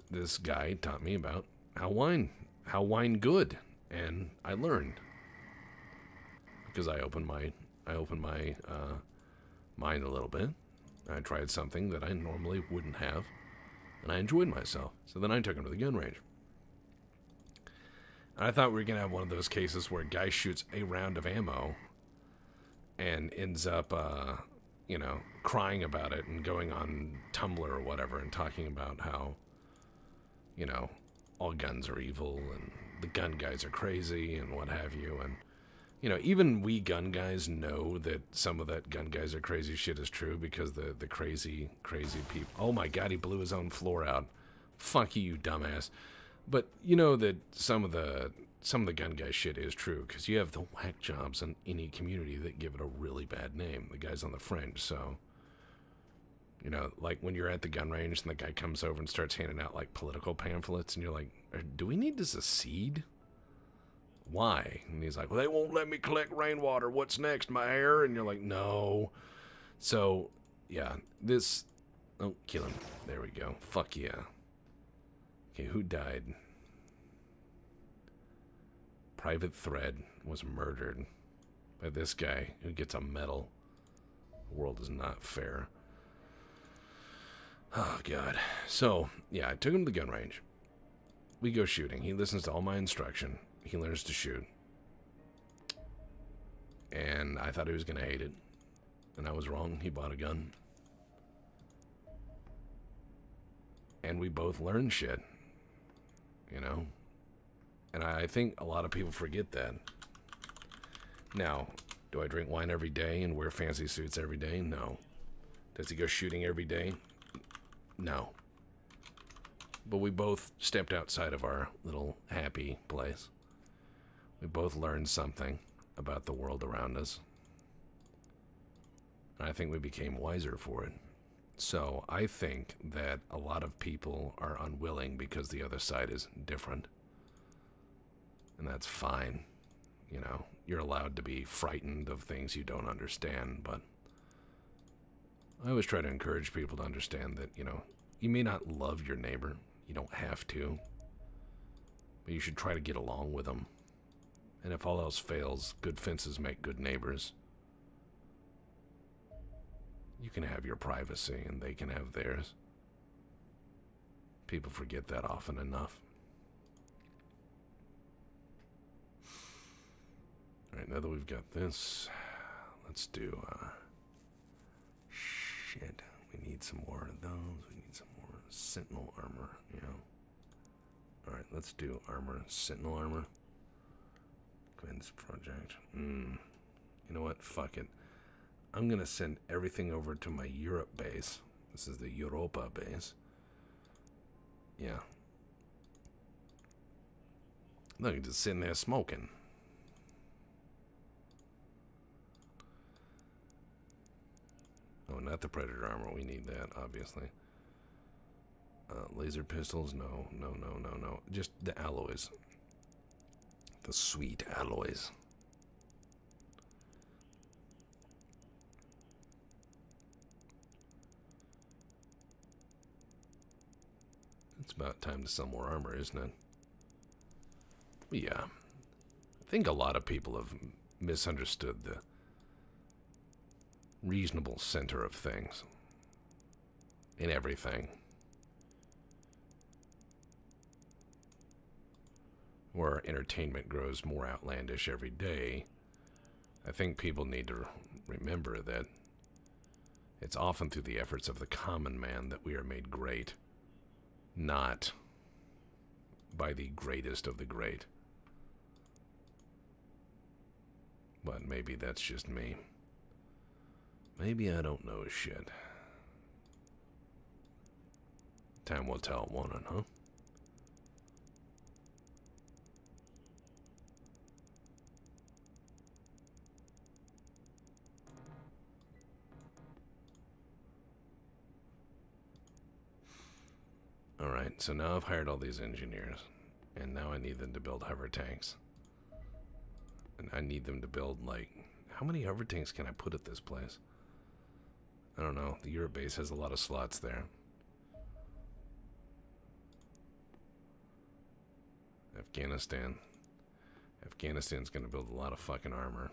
guy taught me about how wine good, and I learned because I opened my mind a little bit. I tried something that I normally wouldn't have, and I enjoyed myself. So then I took him to the gun range. And I thought we were gonna have one of those cases where a guy shoots a round of ammo and ends up you know, crying about it and going on Tumblr or whatever and talking about how, you know, all guns are evil and the gun guys are crazy and what have you. And, you know, even we gun guys know that some of that gun guys are crazy shit is true because the crazy people. Oh my God, he blew his own floor out. Fuck you, dumbass. But you know that some of the gun guy shit is true because you have the whack jobs in any community that give it a really bad name. The guys on the fringe. So, you know, like when you're at the gun range and the guy comes over and starts handing out like political pamphlets and you're like, do we need to secede? Why? And he's like, well, they won't let me collect rainwater. What's next, my hair? And you're like, no. So, yeah, this... Oh, kill him. There we go. Fuck yeah. Okay, who died? private thread was murdered by this guy who gets a medal. The world is not fair. Oh, God. So, yeah, I took him to the gun range. We go shooting. He listens to all my instruction. He learns to shoot. And I thought he was going to hate it. And I was wrong. He bought a gun. And we both learned shit. You know? And I think a lot of people forget that. Now, do I drink wine every day and wear fancy suits every day? No. Does he go shooting every day? No. But we both stepped outside of our little happy place. We both learned something about the world around us. And I think we became wiser for it. So I think that a lot of people are unwilling because the other side is different. And that's fine. You know, you're allowed to be frightened of things you don't understand, but I always try to encourage people to understand that, you know, you may not love your neighbor. You don't have to. But you should try to get along with them. And if all else fails, good fences make good neighbors. You can have your privacy and they can have theirs. People forget that often enough. Alright, now that we've got this, let's do, shit, we need some more of those. We need some more Sentinel armor, you know. Alright, let's do armor, Sentinel armor. Quinn's project. You know what? Fuck it. I'm gonna send everything over to my Europe base. This is the Europa base. Yeah. Look, he's just sitting there smoking. Oh, not the Predator armor. We need that, obviously. Laser pistols? No, no, no, no, no. Just the alloys. The sweet alloys. It's about time to sell more armor, isn't it? Yeah. I think a lot of people have misunderstood the reasonable center of things in everything. Where entertainment grows more outlandish every day, I think people need to remember that it's often through the efforts of the common man that we are made great, not by the greatest of the great. But maybe that's just me. Maybe I don't know shit. Time will tell, won't it, huh? Alright, so now I've hired all these engineers, and now I need them to build hover tanks. And I need them to build, like, how many hover tanks can I put at this place? I don't know. The Europe base has a lot of slots there. Afghanistan. Afghanistan's going to build a lot of fucking armor.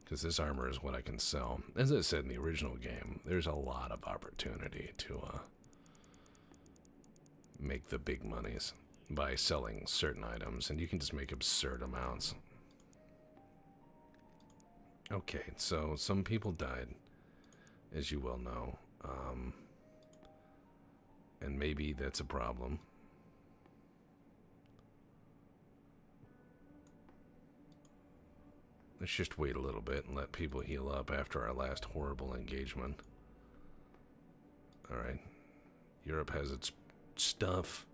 Because this armor is what I can sell. As I said in the original game, there's a lot of opportunity to make the big monies by selling certain items. And you can just make absurd amounts. Okay, so some people died, as you well know. And maybe that's a problem. Let's just wait a little bit and let people heal up after our last horrible engagement. Alright. Europe has its stuff.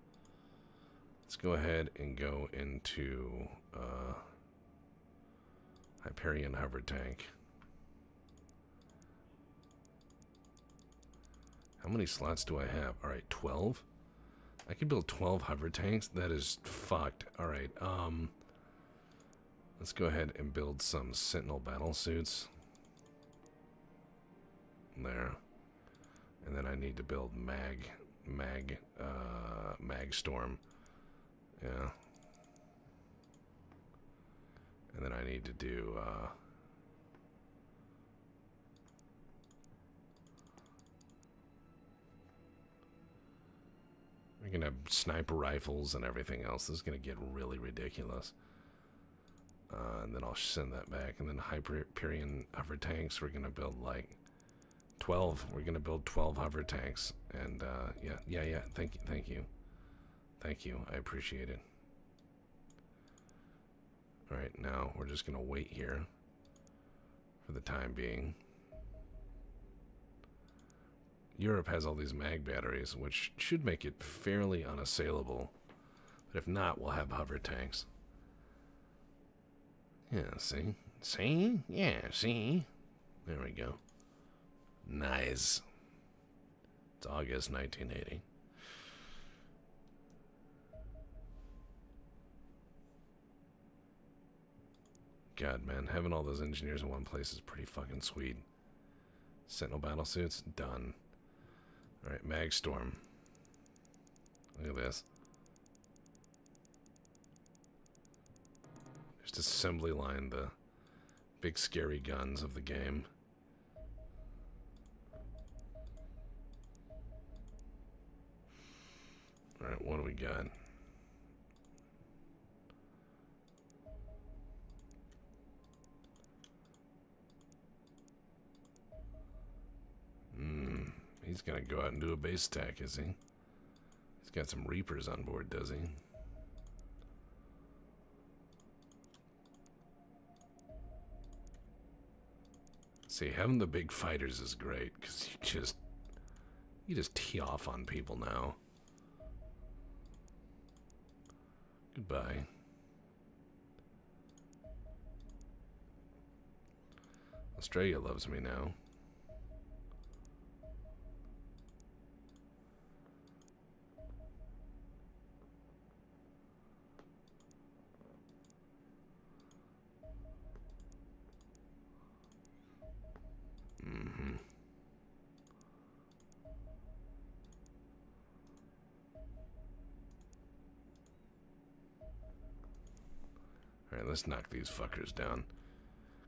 Let's go ahead and go into Hyperion hover tank. How many slots do I have? Alright, 12? I can build 12 hover tanks? That is fucked. Alright, let's go ahead and build some Sentinel battle suits. There. And then I need to build Mag Storm. Yeah. And then I need to do, we're going to have sniper rifles and everything else. This is going to get really ridiculous. And then I'll send that back. And then Hyperion hover tanks, we're going to build like 12. We're going to build 12 hover tanks. And, yeah. Thank you. Thank you. I appreciate it. Alright, now we're just going to wait here for the time being. Europe has all these mag batteries, which should make it fairly unassailable. But if not, we'll have hover tanks. Yeah, see? See? Yeah, see? There we go. Nice. It's August 1980. God, man, having all those engineers in one place is pretty fucking sweet. Sentinel battle suits, done. Alright, Magstorm. Look at this. Just assembly line the big scary guns of the game. Alright, what do we got? He's gonna go out and do a base attack, is he? He's got some Reapers on board, does he? See, having the big fighters is great, because you just tee off on people now. Goodbye. Australia loves me now. Alright, let's knock these fuckers down.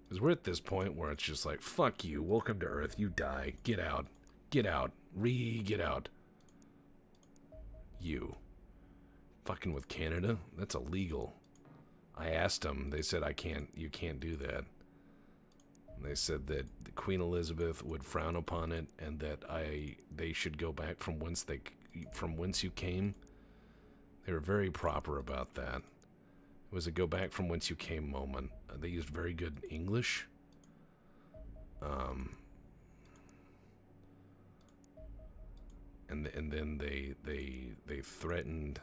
Because we're at this point where it's just like, fuck you, welcome to Earth, you die, get out, get out, get out. You. Fucking with Canada? That's illegal. I asked them, they said you can't do that. And they said that Queen Elizabeth would frown upon it, and that they should go back from whence you came. They were very proper about that. It was a go back from whence you came moment. They used very good English. And then they threatened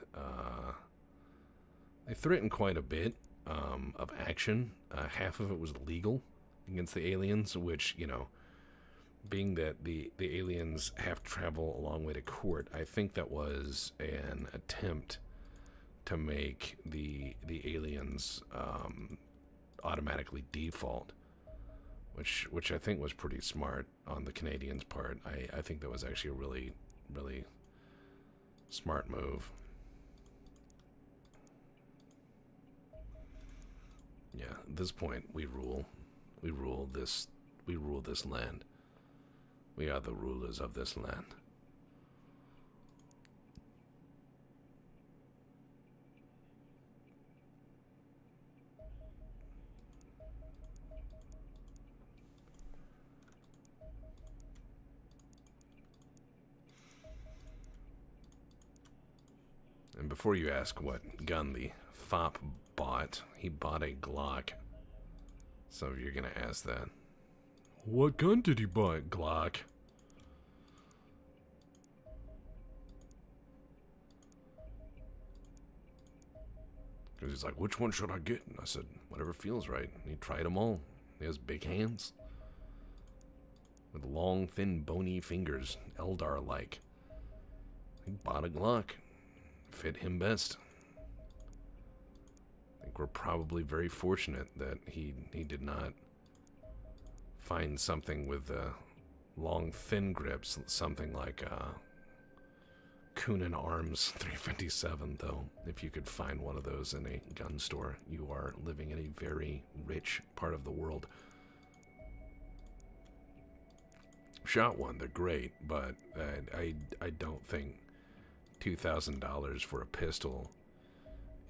quite a bit of action. Half of it was legal against the aliens, which, you know, being that the aliens have to travel a long way to court, I think that was an attempt to make the aliens automatically default, which I think was pretty smart on the Canadians' part. I think that was actually a really, really smart move. Yeah, at this point we rule. We rule this land. We are the rulers of this land. And before you ask what gun the fop bought, he bought a Glock. Some of you are gonna ask that. What gun did he buy? Glock. Because he's like, which one should I get? And I said, whatever feels right. And he tried them all. He has big hands. With long, thin, bony fingers. Eldar-like. He bought a Glock. Fit him best. I think we're probably very fortunate that he did not find something with long, thin grips. Something like Kunin Arms 357, though. If you could find one of those in a gun store, you are living in a very rich part of the world. Shot one, they're great, but I don't think $2,000 for a pistol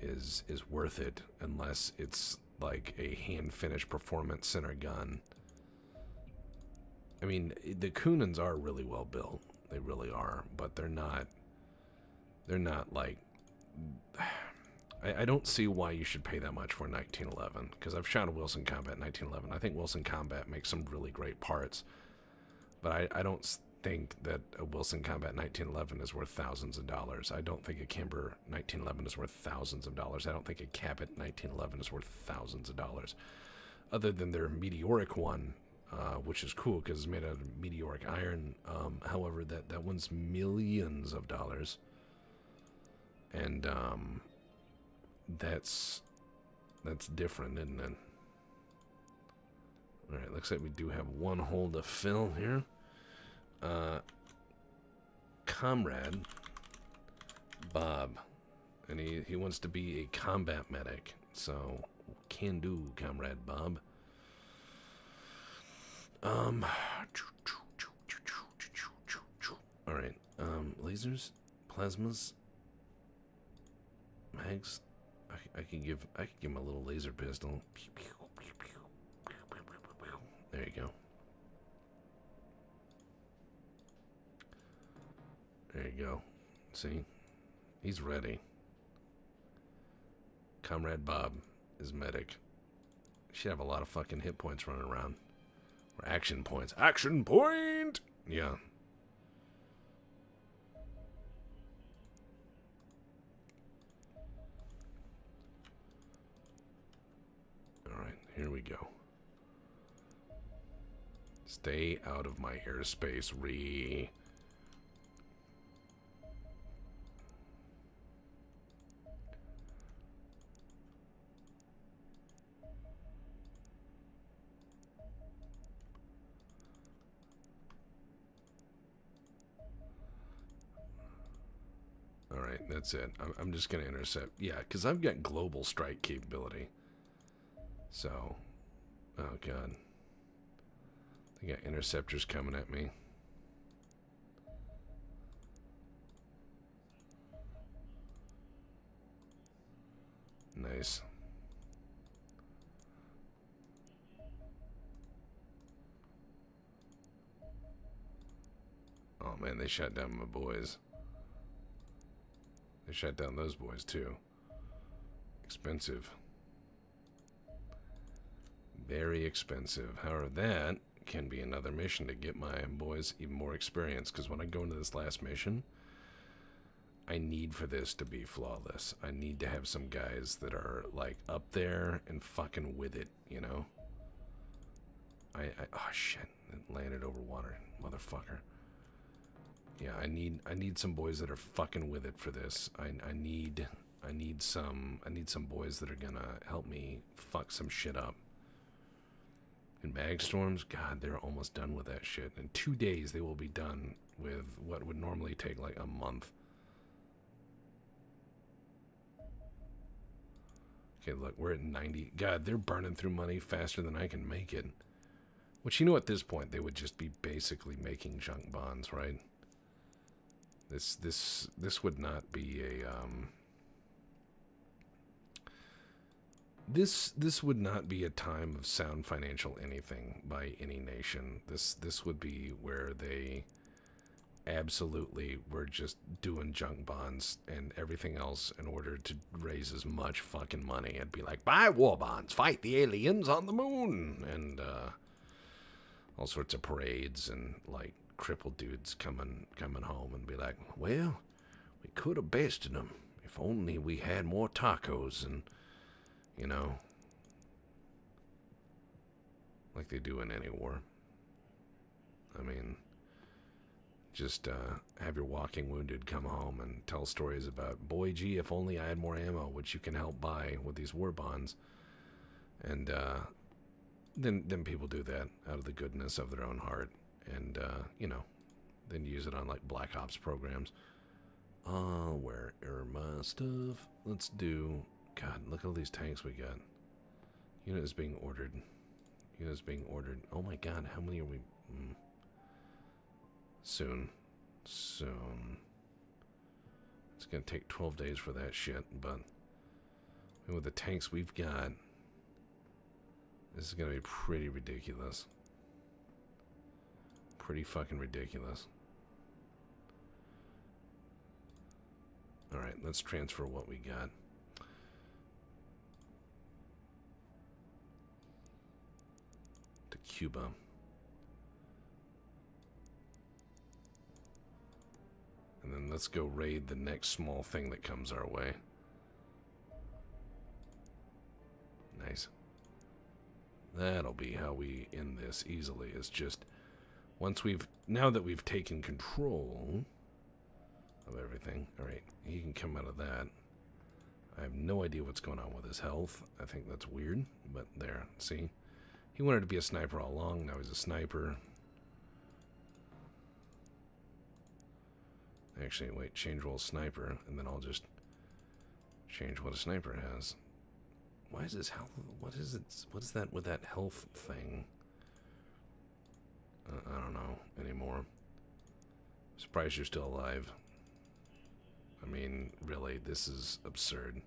is worth it unless it's like a hand-finished performance center gun. I mean, the Kunins are really well built. They really are, but they're not like... I don't see why you should pay that much for a 1911, because I've shot a Wilson Combat 1911. I think Wilson Combat makes some really great parts, but I don't think that a Wilson Combat 1911 is worth thousands of dollars. I don't think a Kimber 1911 is worth thousands of dollars. I don't think a Cabot 1911 is worth thousands of dollars. Other than their Meteoric one, which is cool because it's made out of meteoric iron. However, that one's millions of dollars. And that's different, isn't it? Alright, looks like we do have one hole to fill here. Comrade Bob, and he wants to be a combat medic, so can do, Comrade Bob. Alright, lasers, plasmas, mags. I could give him a little laser pistol. There you go. There you go. See? He's ready. Comrade Bob is medic. Should have a lot of fucking hit points running around. Or action points. Action point! Yeah. Alright, here we go. Stay out of my airspace, Alright, that's it. I'm just going to intercept. Yeah, because I've got global strike capability. So, oh god. They got interceptors coming at me. Nice. Oh man, they shot down my boys. They shot down those boys too. Expensive. Very expensive. However, that can be another mission to get my boys even more experience, because when I go into this last mission, I need for this to be flawless. I need to have some guys that are like up there and fucking with it, you know? Oh shit, it landed over water, motherfucker. Yeah, I need some boys that are fucking with it for this. I need some boys that are gonna help me fuck some shit up. And mag storms, god, they're almost done with that shit. In 2 days, they will be done with what would normally take like a month. Okay, look, we're at 90. God, they're burning through money faster than I can make it. Which, you know, at this point, they would just be basically making junk bonds, right? This would not be a, This would not be a time of sound financial anything by any nation. This would be where they absolutely were just doing junk bonds and everything else in order to raise as much fucking money. It'd be like, buy war bonds, fight the aliens on the moon, and all sorts of parades and like crippled dudes coming home and be like, well, we could have bested them if only we had more tacos, and you know, like they do in any war. I mean, just have your walking wounded come home and tell stories about, boy, gee, if only I had more ammo, which you can help buy with these war bonds. And then people do that out of the goodness of their own heart, and you know, then use it on like Black Ops programs. Where are my stuff? Let's do... God, look at all these tanks we got. Unit is being ordered. Unit is being ordered. Oh my god, how many are we... Soon. Soon. It's gonna take 12 days for that shit, but... with the tanks we've got... this is gonna be pretty ridiculous. Pretty fucking ridiculous. Alright, let's transfer what we got. To Cuba. And then let's go raid the next small thing that comes our way. Nice. That'll be how we end this easily. Is just once we've... now that we've taken control of everything. Alright, he can come out of that. I have no idea what's going on with his health. I think that's weird, but there, see? He wanted to be a sniper all along, now he's a sniper. Actually, wait, change role sniper, and then I'll just change what a sniper has. Why is his health... what is it? What is that with that health thing? I don't know anymore. Surprised you're still alive. I mean, really, this is absurd.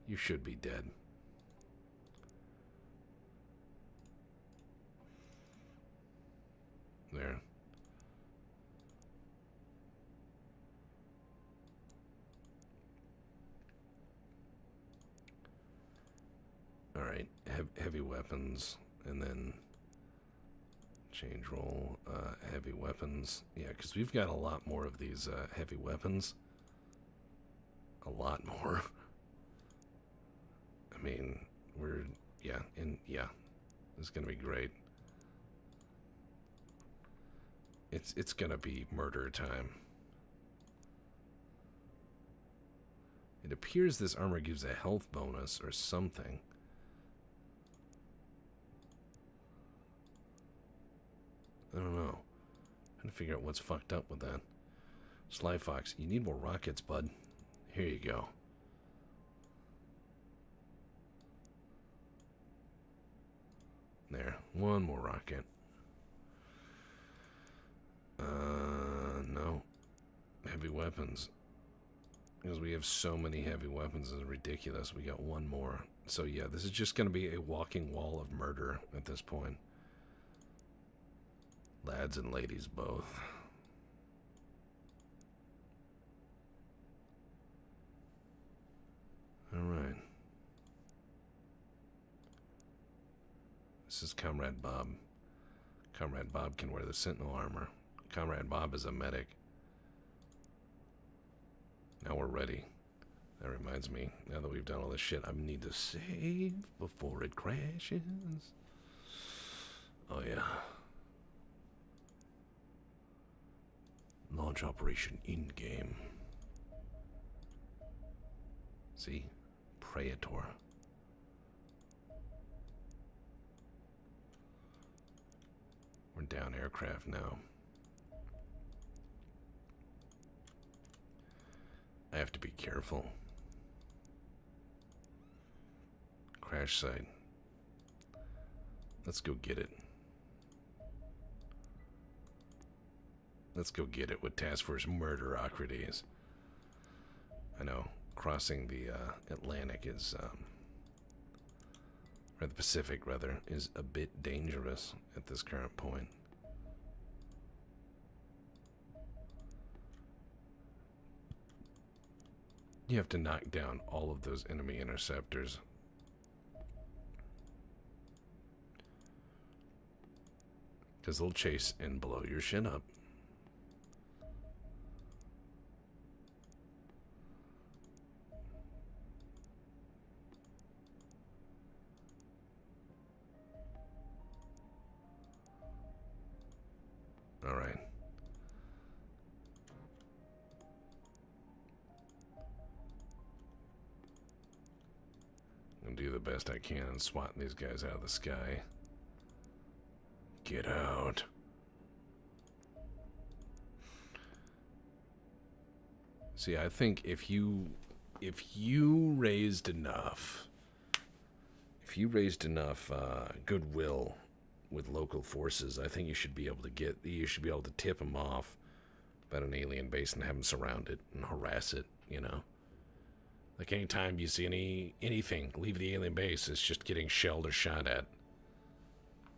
You should be dead. There. Alright, heavy weapons, and then change role, heavy weapons. Yeah, because we've got a lot more of these heavy weapons. A lot more. I mean, we're, yeah, it's gonna be great. It's gonna be murder time. It appears this armor gives a health bonus or something. I don't know. I'm trying to figure out what's fucked up with that. Sly Fox, you need more rockets, bud. Here you go. There, one more rocket. No. Heavy weapons. Because we have so many heavy weapons, it's ridiculous. We got one more. So yeah, this is just going to be a walking wall of murder at this point. Lads and ladies both. Alright. This is Comrade Bob. Comrade Bob can wear the Sentinel armor. Comrade Bob is a medic. Now we're ready. That reminds me, now that we've done all this shit, I need to save before it crashes. Oh yeah. Launch operation in-game. See? Praetor. We're down aircraft now. I have to be careful. Crash site. Let's go get it. Let's go get it with Task Force Murderocrates. I know, crossing the Atlantic is, or the Pacific rather, is a bit dangerous at this current point. You have to knock down all of those enemy interceptors. Because they'll chase and blow your shit up. All right. I'll do the best I can in swatting these guys out of the sky. Get out. See, I think if you raised enough, goodwill with local forces, I think you should be able to tip them off about an alien base and have them surround it and harass it, you know? Like, anytime you see anything leave the alien base, it's just getting shelled or shot at.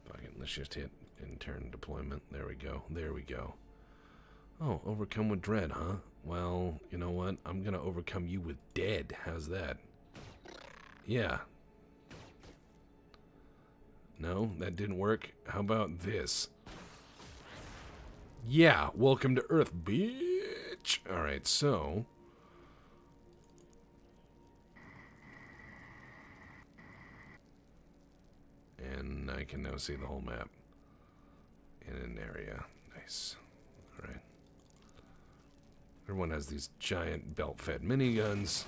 Fucking, let's just hit intern deployment. There we go. There we go. Oh, overcome with dread, huh? Well, you know what? I'm gonna overcome you with dead. How's that? Yeah. No, that didn't work. How about this? Yeah, welcome to Earth, bitch! Alright, so... and I can now see the whole map in an area. Nice. Alright. Everyone has these giant belt-fed miniguns.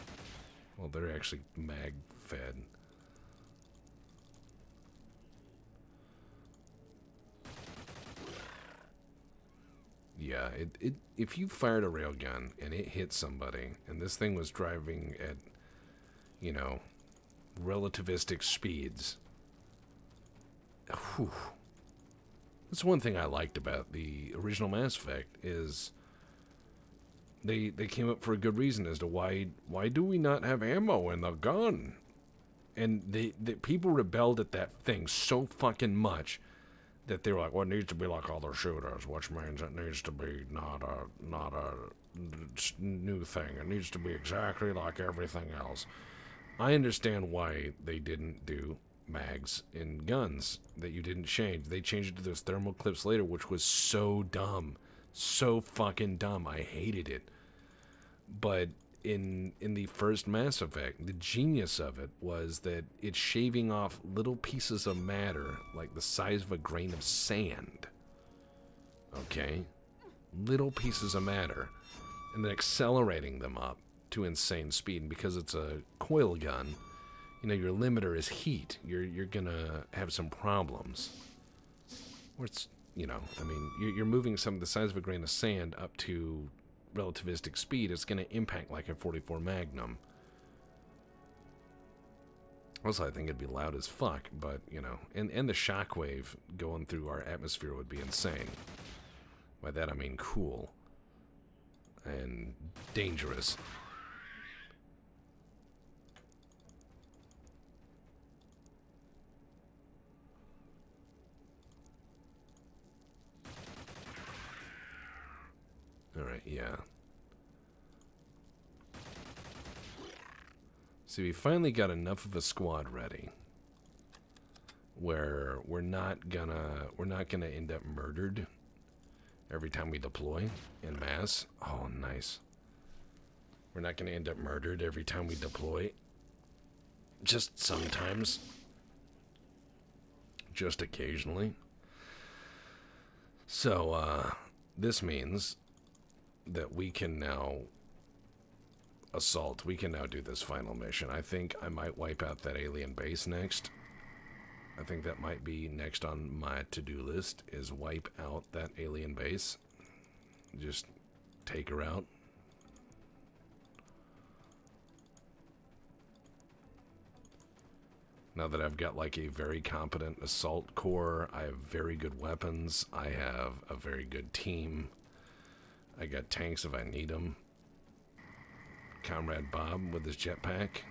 Well, they're actually mag-fed. Yeah, if you fired a railgun and it hit somebody, and this thing was driving at, you know, relativistic speeds... whew. That's one thing I liked about the original Mass Effect, is they came up for a good reason as to why do we not have ammo in the gun? And the people rebelled at that thing so fucking much that they were like, well, it needs to be like other shooters, which means it needs to be not a new thing. It needs to be exactly like everything else. I understand why they didn't do mags in guns, that you didn't change. They changed it to those thermal clips later, which was so dumb. So fucking dumb. I hated it. But in the first Mass Effect, the genius of it was that it's shaving off little pieces of matter like the size of a grain of sand. Okay? Little pieces of matter. And then accelerating them up to insane speed. And because it's a coil gun, you know, your limiter is heat. You're gonna have some problems. Or it's, you know, I mean, you're moving something the size of a grain of sand up to relativistic speed. It's gonna impact like a 44 Magnum. Also, I think it'd be loud as fuck, but, you know, and the shockwave going through our atmosphere would be insane. By that I mean cool. And dangerous. Alright, yeah. So we finally got enough of a squad ready where we're not gonna end up murdered every time we deploy en masse. Oh, nice. We're not gonna end up murdered every time we deploy. Just sometimes. Just occasionally. So, this means that we can now assault. We can now do this final mission. I think I might wipe out that alien base next. I think that might be next on my to-do list, is wipe out that alien base. Just take her out. Now that I've got like a very competent assault corps, I have very good weapons, I have a very good team. I got tanks if I need them. Comrade Bob with his jetpack.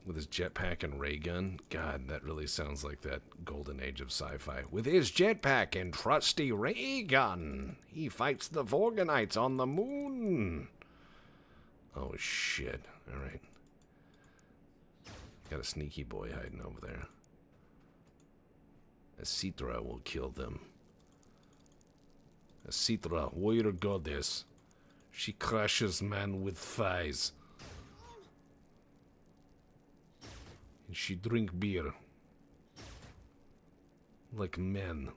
With his jetpack and ray gun. God, that really sounds like that golden age of sci-fi. With his jetpack and trusty ray gun, he fights the Vorganites on the moon. Oh, shit. Alright. Got a sneaky boy hiding over there. A Citra will kill them. A Citra, warrior goddess. She crushes man with thighs. And she drink beer. Like men.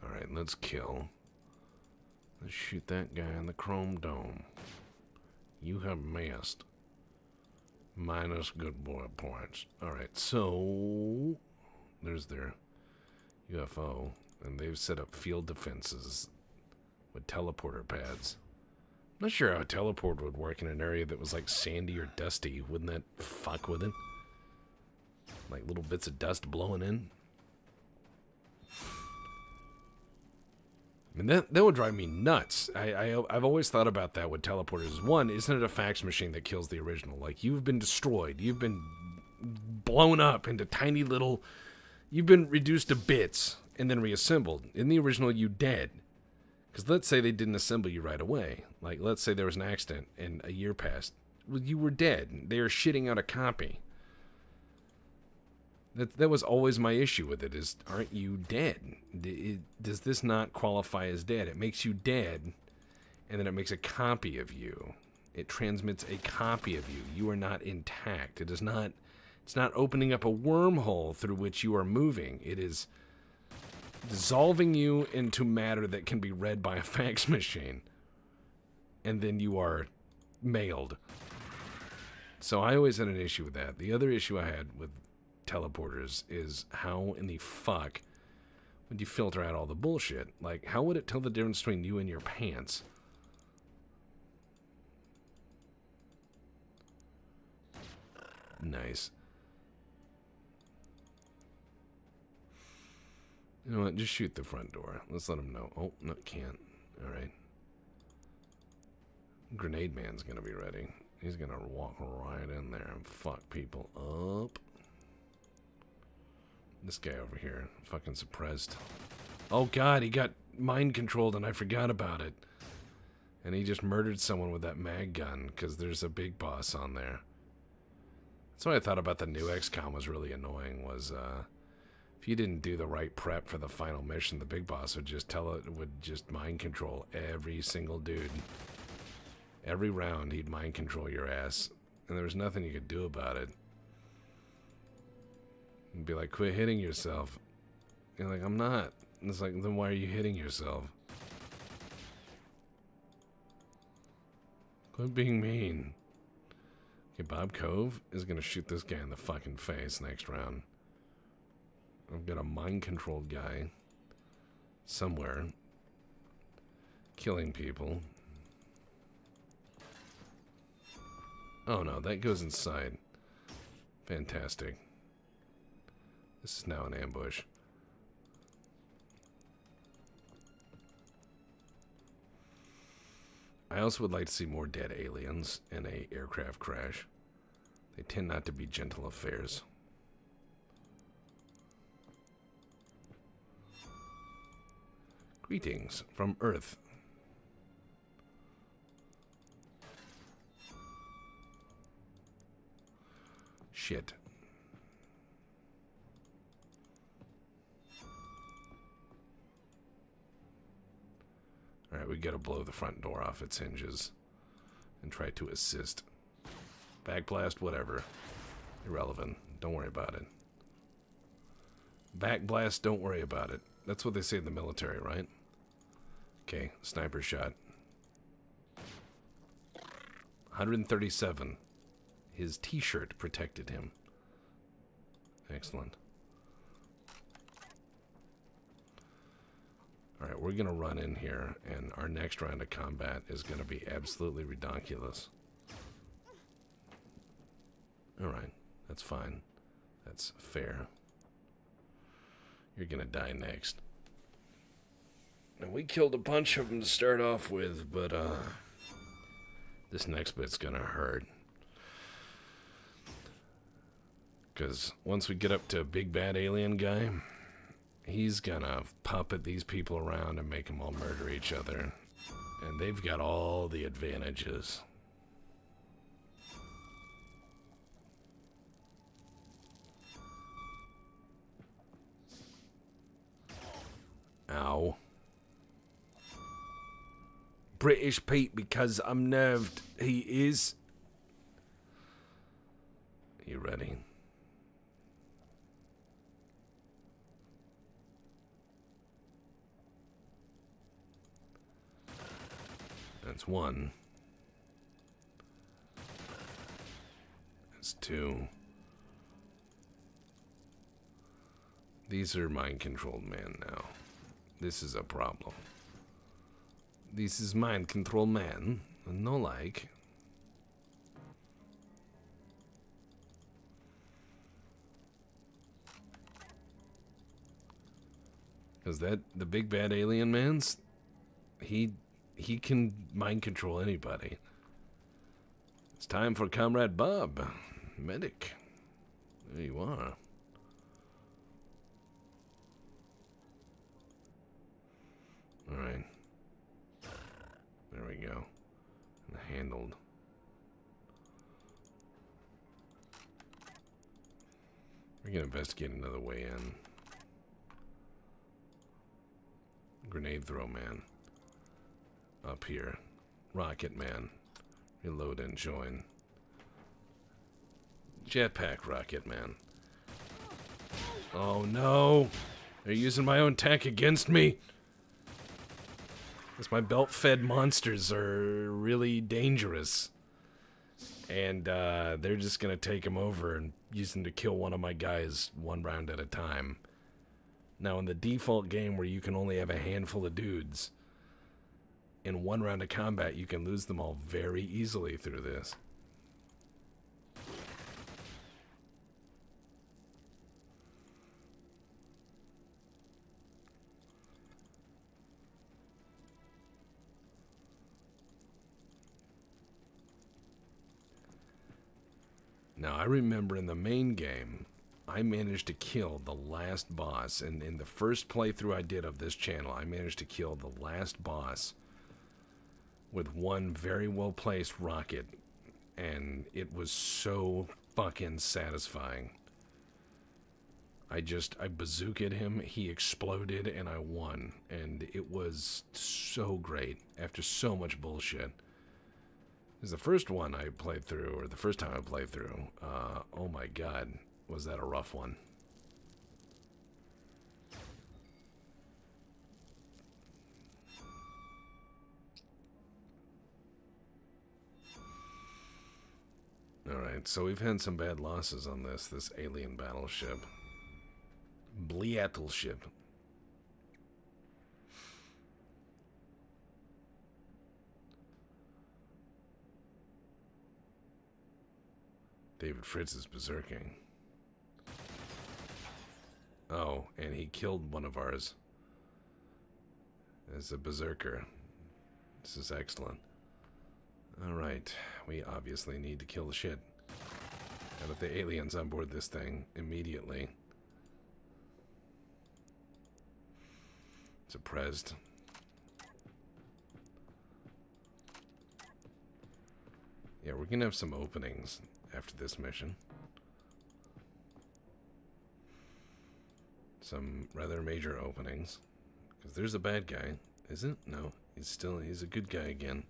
Alright, let's kill. Let's shoot that guy in the chrome dome. You have missed. Minus good boy points. Alright, so... there's their UFO. and they've set up field defenses with teleporter pads. I'm not sure how a teleport would work in an area that was like sandy or dusty. Wouldn't that fuck with it? Like little bits of dust blowing in? I mean, that would drive me nuts. I've always thought about that with teleporters. One, isn't it a fax machine that kills the original? Like, you've been destroyed. You've been blown up into tiny little... You've been reduced to bits and then reassembled. In the original, you dead. Because let's say they didn't assemble you right away. Like, let's say there was an accident and a year passed. Well, you were dead. They are shitting out a copy. That was always my issue with it, is, aren't you dead? Does this not qualify as dead? It makes you dead, and then it makes a copy of you. It transmits a copy of you. You are not intact. It is not, it's not opening up a wormhole through which you are moving. It is dissolving you into matter that can be read by a fax machine. And then you are mailed. So I always had an issue with that. The other issue I had with teleporters is how in the fuck would you filter out all the bullshit? Like, how would it tell the difference between you and your pants? Nice. You know what? Just shoot the front door. Let's let them know. Oh, no, can't. Alright. Grenade man's gonna be ready. He's gonna walk right in there and fuck people up. This guy over here, fucking suppressed. Oh god, he got mind controlled and I forgot about it. And he just murdered someone with that mag gun because there's a big boss on there. That's what I thought about the new XCOM was really annoying, was if you didn't do the right prep for the final mission, the big boss would just would just mind control every single dude. Every round he'd mind control your ass. And there was nothing you could do about it. And be like, quit hitting yourself. You're like, I'm not. And it's like, then why are you hitting yourself? Quit being mean. Okay, Bob Cove is gonna shoot this guy in the fucking face next round. I've got a mind-controlled guy somewhere killing people. Oh no, that goes inside. Fantastic. This is now an ambush. I also would like to see more dead aliens in a aircraft crash. They tend not to be gentle affairs. Greetings from Earth. Shit. Alright, we gotta blow the front door off its hinges and try to assist. Backblast, whatever. Irrelevant. Don't worry about it. Backblast, don't worry about it. That's what they say in the military, right? Okay, sniper shot. 137. His t-shirt protected him. Excellent. Alright, we're going to run in here, and our next round of combat is going to be absolutely ridiculous. Alright, that's fine. That's fair. You're going to die next. Now, we killed a bunch of them to start off with, but this next bit's going to hurt. Because once we get up to a big bad alien guy, he's gonna puppet these people around and make them all murder each other. And they've got all the advantages. Ow. British Pete because I'm nerved. He is. You ready? That's one. That's two. These are mind-controlled men now. This is a problem. This is mind control, man. No like. Because the big bad alien man's, he can mind control anybody. It's time for Comrade Bob, medic. There you are. All right. There we go. Handled. We're gonna investigate another way in. Grenade throw man. Up here. Rocket man. Reload and join. Jetpack rocket man. Oh no! They're using my own tech against me! Because my belt-fed monsters are really dangerous. And they're just going to take them over and use them to kill one of my guys one round at a time. Now, in the default game where you can only have a handful of dudes, in one round of combat you can lose them all very easily through this. Now, I remember in the main game, I managed to kill the last boss. And in the first playthrough I did of this channel, I managed to kill the last boss with one very well-placed rocket. And it was so fucking satisfying. I bazookaed him, he exploded, and I won. And it was so great after so much bullshit. It was the first one I played through, or the first time I played through. Oh my god, was that a rough one. Alright, so we've had some bad losses on this alien battleship. Battleship. David Fritz is berserking. Oh, and he killed one of ours as a berserker. This is excellent. Alright, we obviously need to kill the shit out of the aliens on board this thing immediately. Suppressed. Yeah, we're gonna have some openings after this mission. Some rather major openings. Because there's a bad guy. Is it? No. He's a good guy again.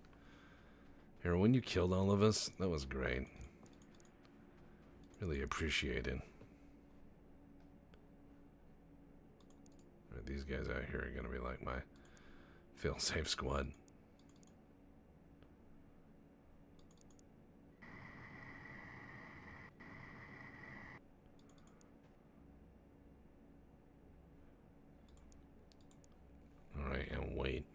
Here, when you killed all of us, that was great. Really appreciate it. Right, these guys out here are gonna be like my fail-safe squad. Alright, and wait.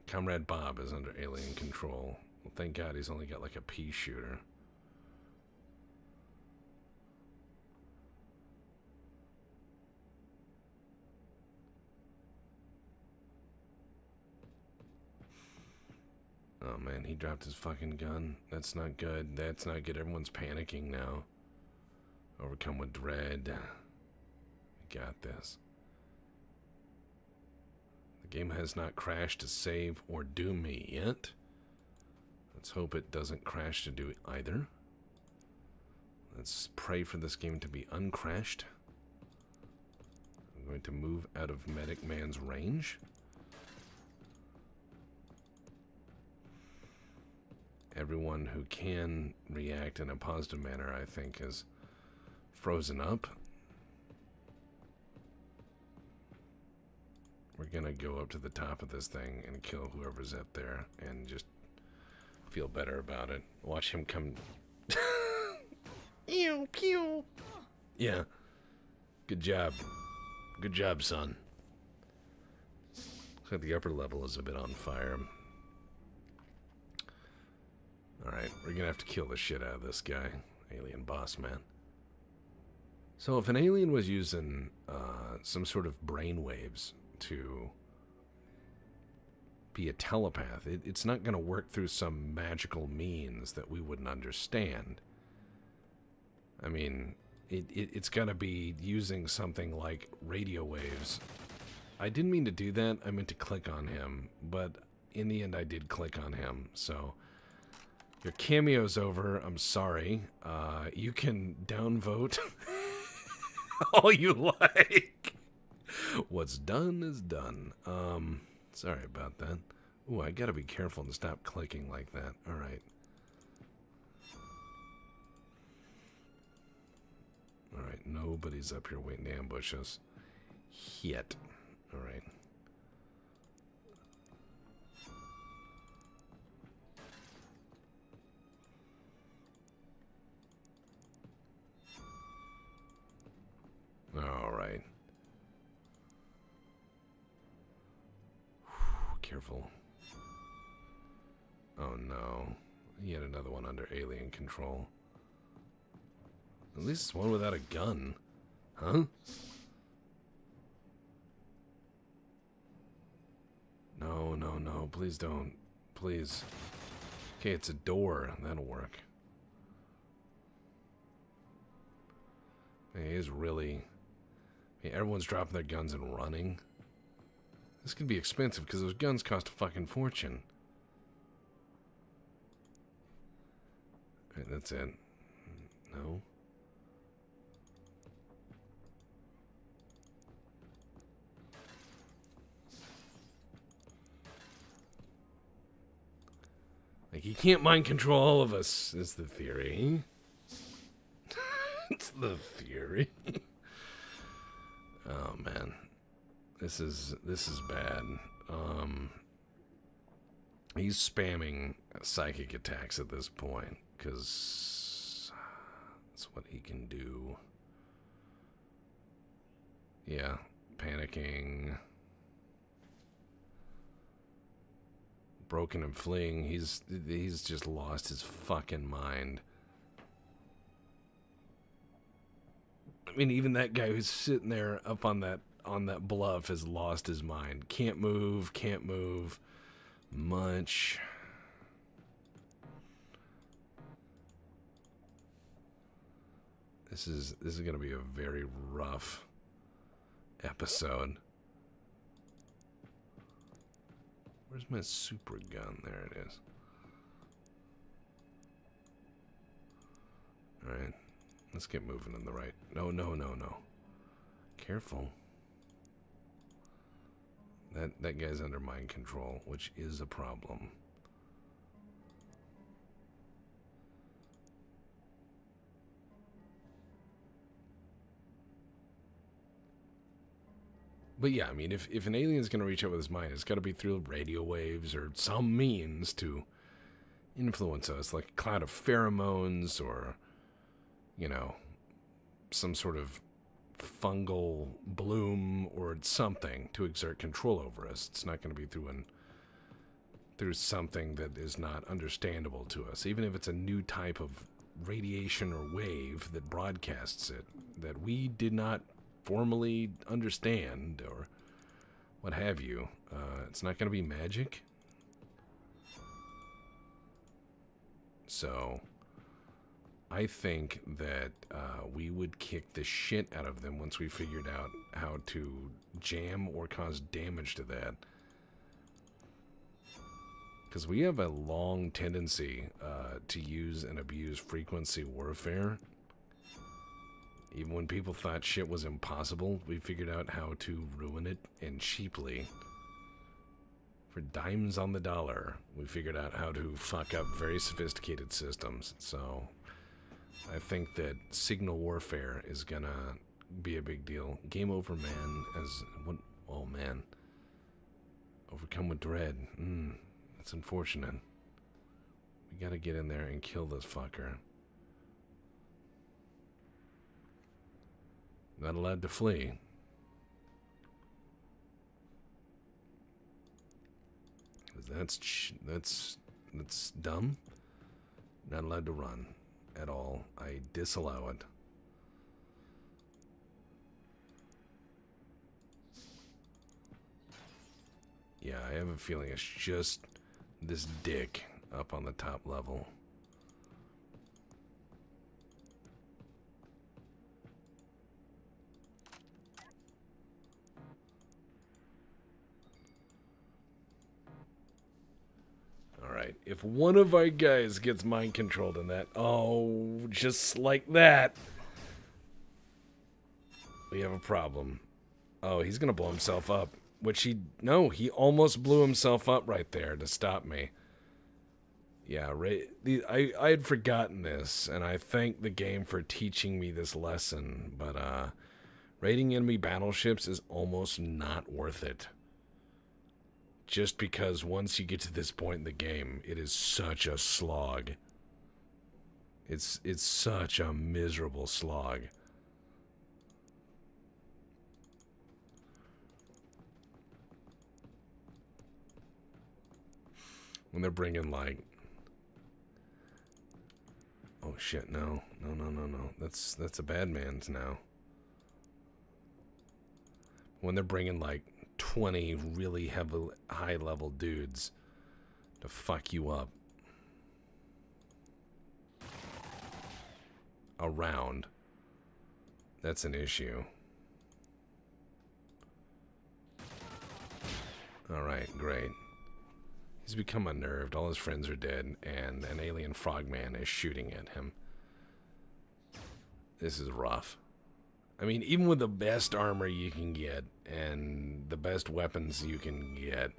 Comrade Bob is under alien control. Well, thank God he's only got like a pea shooter. Oh man, he dropped his fucking gun. That's not good. That's not good. Everyone's panicking now. Overcome with dread. We got this. The game has not crashed to save or do me yet. Let's hope it doesn't crash to do either. Let's pray for this game to be uncrashed. I'm going to move out of Medic Man's range. Everyone who can react in a positive manner, I think, is frozen up. We're gonna go up to the top of this thing and kill whoever's up there and just feel better about it. Watch him come. Ew, pew. Yeah. Good job. Good job, son. Looks like the upper level is a bit on fire. Alright, we're gonna have to kill the shit out of this guy. Alien boss man. So if an alien was using some sort of brainwaves to be a telepath, it's not gonna work through some magical means that we wouldn't understand. I mean, it's gotta be using something like radio waves. I didn't mean to do that. I meant to click on him, but in the end I did click on him, so your cameo's over. I'm sorry. You can downvote all you like. What's done is done. Sorry about that. Ooh, I gotta be careful and stop clicking like that. Alright. Alright, nobody's up here waiting to ambush us. Yet. Alright. Alright. Careful. Oh no. Yet another one under alien control. At least it's one without a gun. Huh? No, no, no. Please don't. Please. Okay, it's a door. That'll work. He is really... Hey, everyone's dropping their guns and running. This could be expensive because those guns cost a fucking fortune. Alright, that's it. No. Like, he can't mind control all of us, is the theory. It's the theory. Oh man, this is bad. He's spamming psychic attacks at this point because that's what he can do. Yeah, panicking, broken and fleeing. He's just lost his fucking mind. I mean, even that guy who's sitting there up on that bluff has lost his mind. Can't move much. This is going to be a very rough episode. Where's my super gun? There it is. All right. Let's get moving in the right. No, no, no, no. Careful. That guy's under mind control, which is a problem. But yeah, I mean, if an alien's gonna reach out with his mind, it's gotta be through radio waves or some means to influence us, like a cloud of pheromones or, you know, some sort of fungal bloom or something to exert control over us. It's not going to be through something that is not understandable to us, even if it's a new type of radiation or wave that broadcasts it that we did not formally understand or what have you. It's not going to be magic. So I think that we would kick the shit out of them once we figured out how to jam or cause damage to that. Because we have a long tendency to use and abuse frequency warfare. Even when people thought shit was impossible, we figured out how to ruin it, and cheaply. For dimes on the dollar, we figured out how to fuck up very sophisticated systems. So I think that signal warfare is gonna be a big deal. Game over, man. Oh man. Overcome with dread. That's unfortunate. We gotta get in there and kill this fucker. Not allowed to flee. That's dumb. Not allowed to run at all. I disallow it. Yeah, I have a feeling it's just this dick up on the top level. Alright, if one of our guys gets mind controlled in that, oh, just like that, we have a problem. Oh, he's gonna blow himself up. Which he almost blew himself up right there to stop me. Yeah, I had forgotten this, and I thank the game for teaching me this lesson, but raiding enemy battleships is almost not worth it. Just because once you get to this point in the game, it is such a slog. It's such a miserable slog. When they're bringing, like... Oh, shit, no. No. That's a bad man's now. When they're bringing, like, 20 really high-level dudes to fuck you up. Around. That's an issue. Alright, great. He's become unnerved, all his friends are dead, and an alien frogman is shooting at him. This is rough. I mean, even with the best armor you can get, and the best weapons you can get,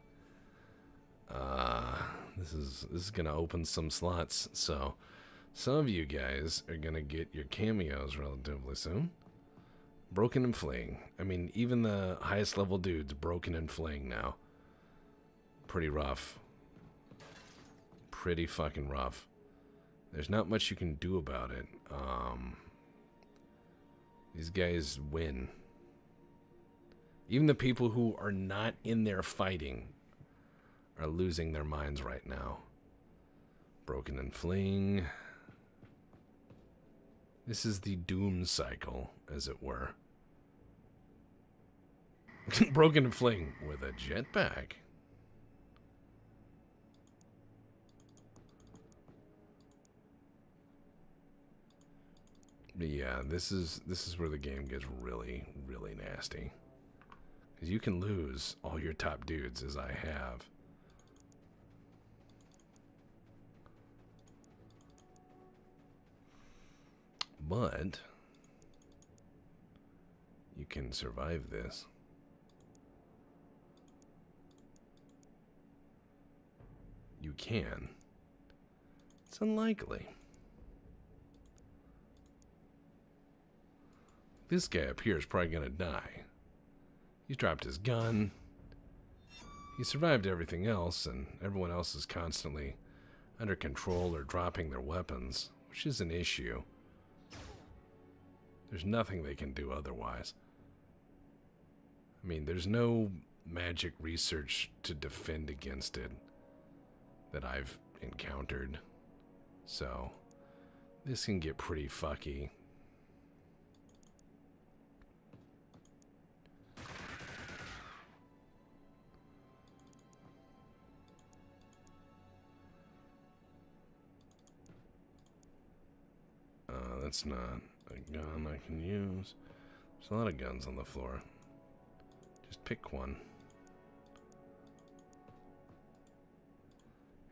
this is gonna open some slots, so some of you guys are gonna get your cameos relatively soon. Broken and fleeing. I mean, even the highest level dudes broken and fleeing now. Pretty rough. Pretty fucking rough. There's not much you can do about it. These guys win. Even the people who are not in there fighting are losing their minds right now. Broken and fleeing. This is the doom cycle, as it were. Broken and fleeing with a jetpack. But yeah, this is where the game gets really, really nasty. Because you can lose all your top dudes, as I have. But you can survive this. You can. It's unlikely. This guy up here is probably gonna die. He's dropped his gun. He survived everything else, and everyone else is constantly under control or dropping their weapons, which is an issue. There's nothing they can do otherwise. I mean, there's no magic research to defend against it that I've encountered. So, this can get pretty fucky. That's not a gun I can use. There's a lot of guns on the floor. Just pick one.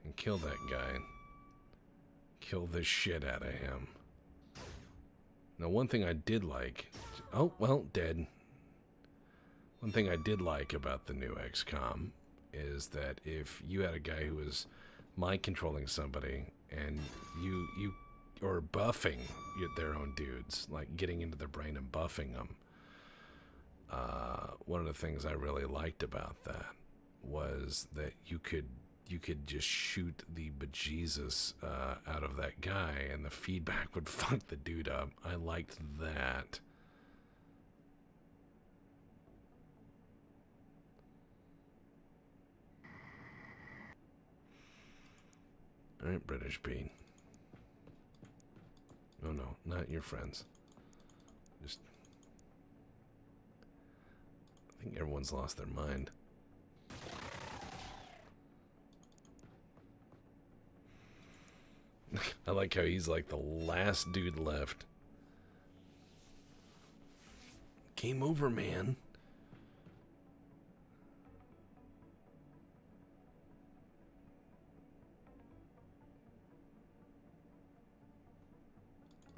And kill that guy. Kill the shit out of him. Now, one thing I did like... Oh, well, dead. One thing I did like about the new XCOM is that if you had a guy who was mind controlling somebody and you or buffing their own dudes, like getting into their brain and buffing them. One of the things I really liked about that was that you could just shoot the bejesus out of that guy, and the feedback would fuck the dude up. I liked that. Alright, British Pete. Oh no, not your friends. Just... I think everyone's lost their mind. I like how he's like the last dude left. Game over, man.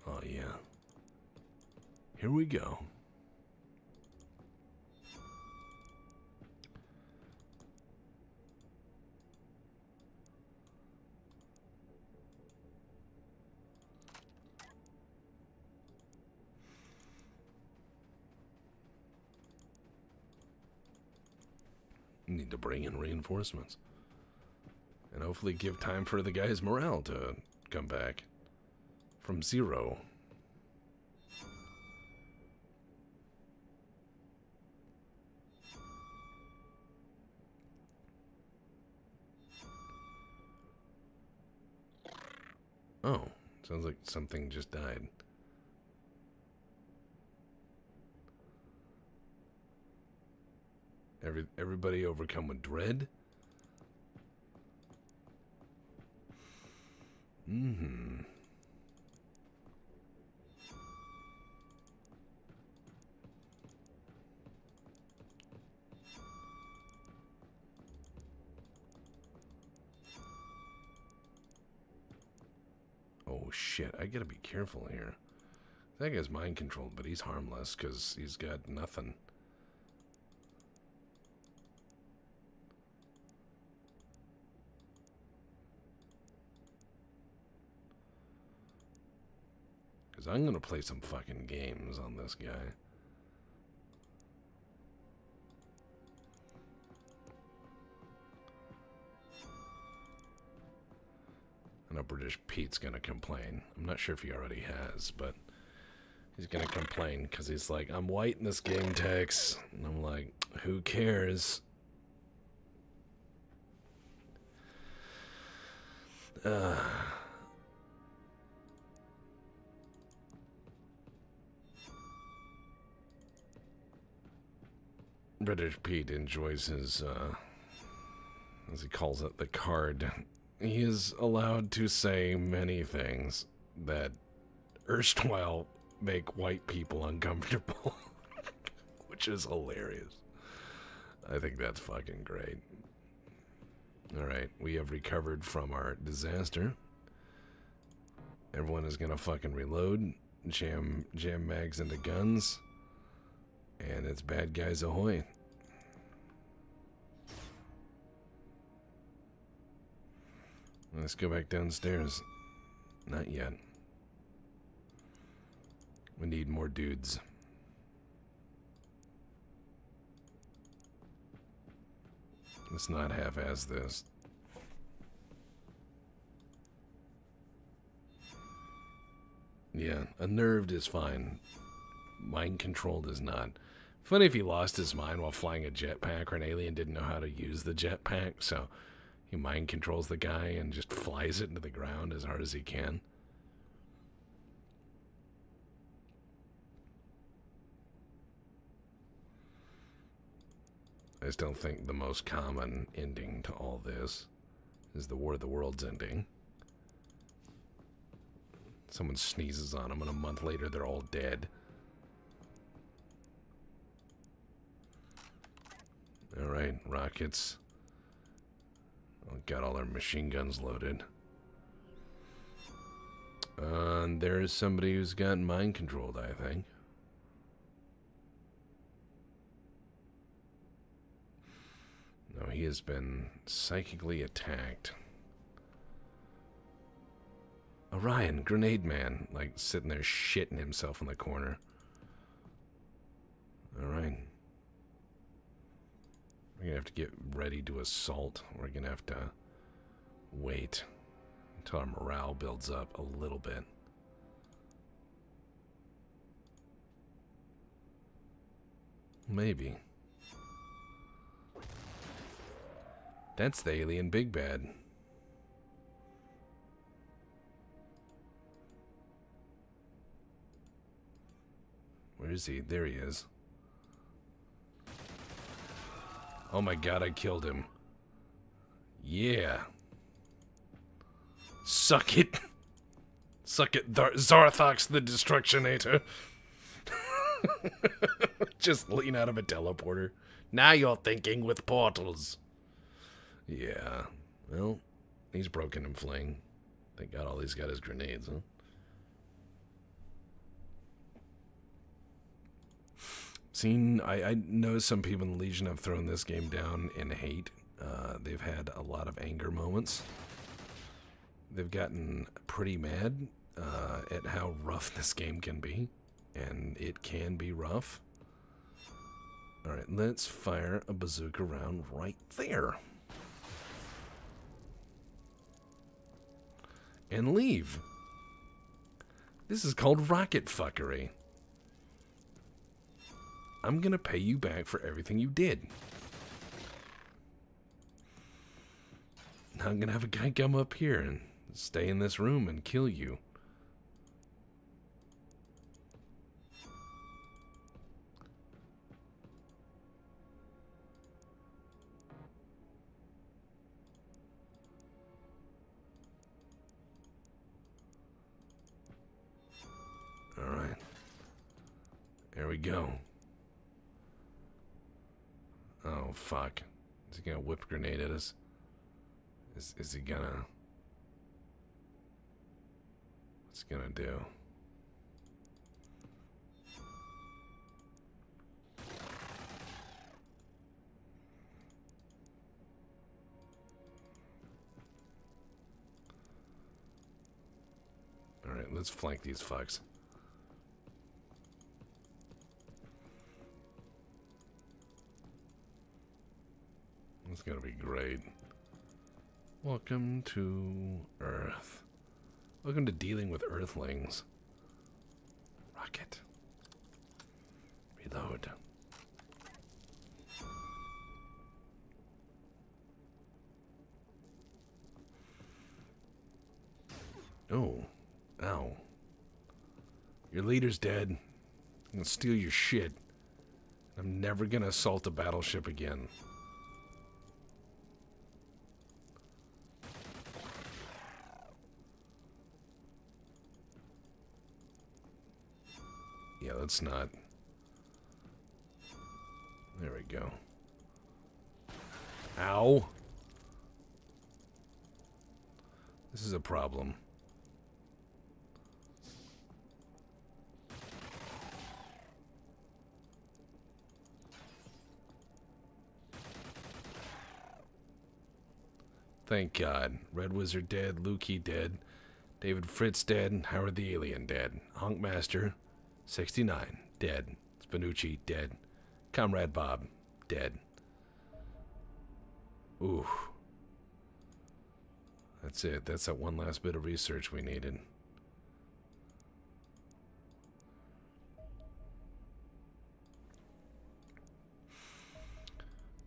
Oh, yeah. Here we go. Need to bring in reinforcements. And hopefully give time for the guy's morale to come back. From 0. Oh, sounds like something just died. Everybody overcome with dread? Mm-hmm. Oh shit, I gotta be careful here. That guy's mind controlled, but he's harmless because he's got nothing. Because I'm gonna play some fucking games on this guy. I know British Pete's gonna complain. I'm not sure if he already has, but he's gonna complain because he's like, I'm white in this game, Tex. And I'm like, who cares? British Pete enjoys his, as he calls it, the card. He is allowed to say many things that erstwhile make white people uncomfortable, which is hilarious. I think that's fucking great. Alright, we have recovered from our disaster. Everyone is gonna fucking reload, jam mags into guns, and it's bad guys ahoy. Let's go back downstairs. Not yet. We need more dudes. Let's not half-ass this. Yeah, unnerved is fine. Mind-controlled is not. Funny if he lost his mind while flying a jetpack, or an alien didn't know how to use the jetpack, so he mind controls the guy and just flies it into the ground as hard as he can. I just don't think the most common ending to all this is the War of the Worlds ending. Someone sneezes on them and a month later they're all dead. Alright, rockets. Got all their machine guns loaded. And there's somebody who's got mind controlled, I think. No, he has been psychically attacked. Orion, grenade man, like sitting there shitting himself in the corner. Alright. We're gonna have to get ready to assault. We're gonna have to wait until our morale builds up a little bit. Maybe. That's the alien big bad. Where is he? There he is. Oh my god, I killed him. Yeah. Suck it. Suck it, Zarthox the Destructionator. Just lean out of a teleporter. Now you're thinking with portals. Yeah. Well, he's broken and fling. Thank God all he's got is grenades, huh? I know some people in the Legion have thrown this game down in hate. They've had a lot of anger moments. They've gotten pretty mad at how rough this game can be. And it can be rough. Alright, let's fire a bazooka round right there. And leave. This is called rocket fuckery. I'm gonna pay you back for everything you did. Now I'm gonna have a guy come up here and stay in this room and kill you. Alright. There we go. Oh, fuck. Is he gonna whip grenade at us? Is he gonna... What's he gonna do? Alright, let's flank these fucks. It's gonna be great. Welcome to Earth. Welcome to dealing with Earthlings. Rocket. Reload. Oh. Ow. Your leader's dead. I'm gonna steal your shit. I'm never gonna assault a battleship again. Yeah, let's not. There we go. Ow. This is a problem. Thank God. Red Wizard dead, Lukey dead, David Fritz dead, Howard the Alien dead, Honkmaster 69 dead, Spanucci dead, Comrade Bob dead. Ooh. That's it. That's that one last bit of research we needed.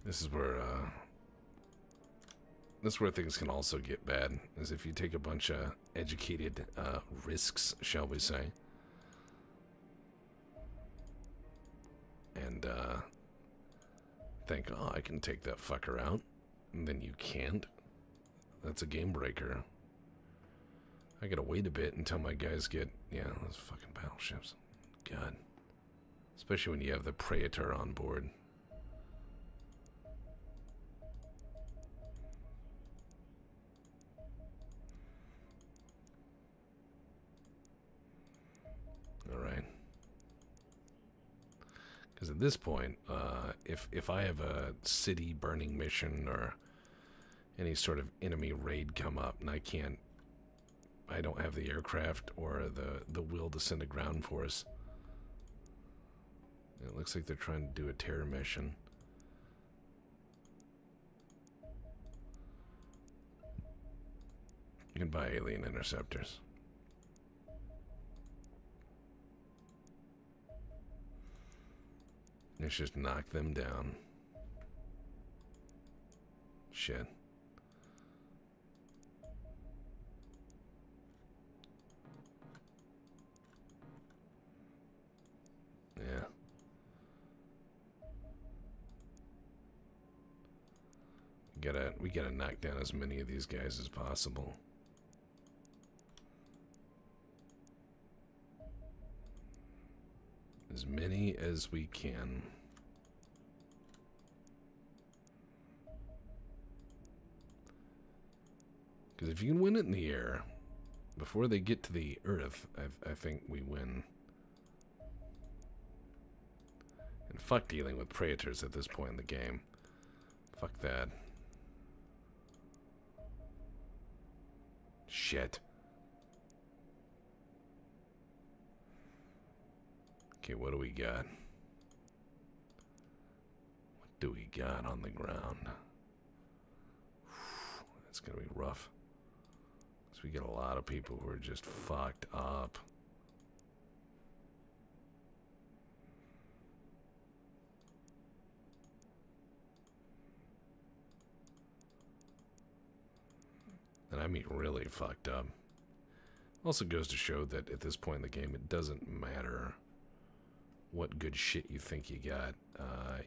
This is where things can also get bad, is if you take a bunch of educated risks, shall we say, and think, oh, I can take that fucker out, and then you can't. That's a game breaker. I gotta wait a bit until my guys get, yeah, those fucking battleships. God. Especially when you have the Praetor on board. Alright. Because at this point, if I have a city burning mission or any sort of enemy raid come up and I don't have the aircraft or the will to send a ground force. It looks like they're trying to do a terror mission. You can buy alien interceptors. Let's just knock them down. Shit. Yeah. gotta knock down as many of these guys as possible. As many as we can. Because if you can win it in the air before they get to the earth, I think we win. And fuck dealing with predators at this point in the game. Fuck that. Shit. Okay, what do we got? What do we got on the ground? That's gonna be rough. So we get a lot of people who are just fucked up. And I mean really fucked up. Also goes to show that at this point in the game, it doesn't matter what good shit you think you got.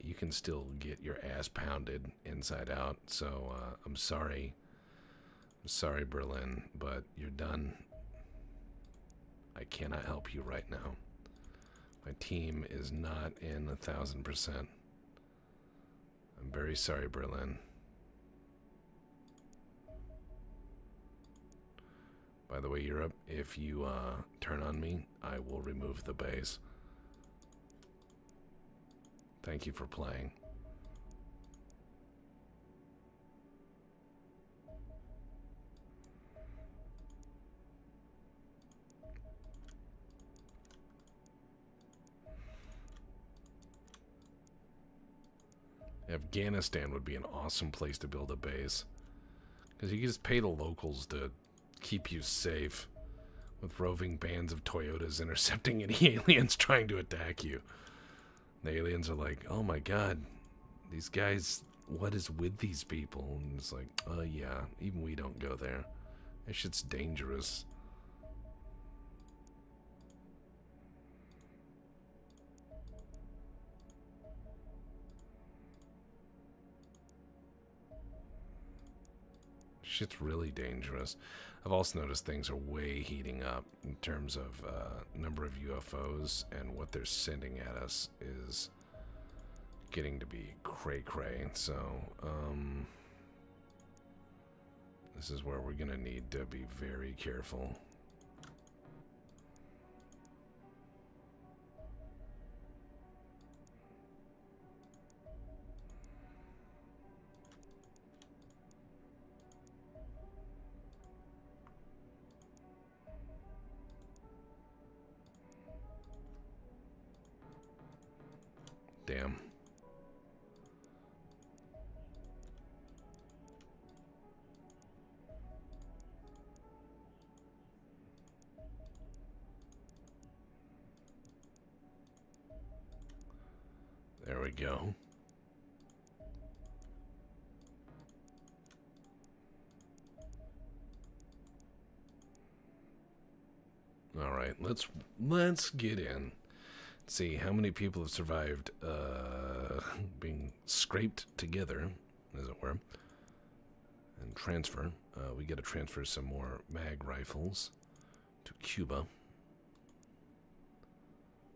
You can still get your ass pounded inside out. So I'm sorry. I'm sorry, Berlin, but you're done. I cannot help you right now. My team is not in 1,000%. I'm very sorry, Berlin. By the way, Europe, if you turn on me, I will remove the base. Thank you for playing. Afghanistan would be an awesome place to build a base. Because you can just pay the locals to keep you safe with roving bands of Toyotas intercepting any aliens trying to attack you. The aliens are like, oh my god, these guys, what is with these people? And it's like, yeah, even we don't go there. That shit's dangerous. Shit's really dangerous. I've also noticed things are way heating up in terms of number of UFOs, and what they're sending at us is getting to be cray-cray. So, this is where we're gonna need to be very careful. Damn. There we go. All right, let's get in. See how many people have survived being scraped together, as it were, and transfer. We got to transfer some more mag rifles to Cuba.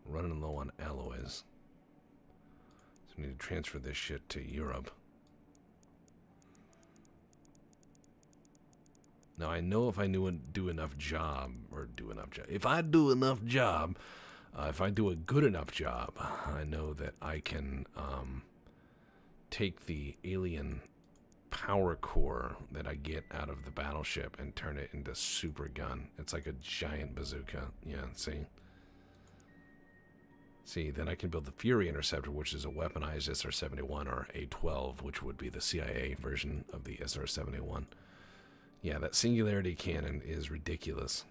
Running low on alloys, so we need to transfer this shit to Europe. Now I know if I do enough job, if I do enough job. If I do a good enough job, I know that I can take the alien power core that I get out of the battleship and turn it into super gun. It's like a giant bazooka. Yeah, see? See, then I can build the Fury Interceptor, which is a weaponized SR-71, or A-12, which would be the CIA version of the SR-71. Yeah, that Singularity cannon is ridiculous.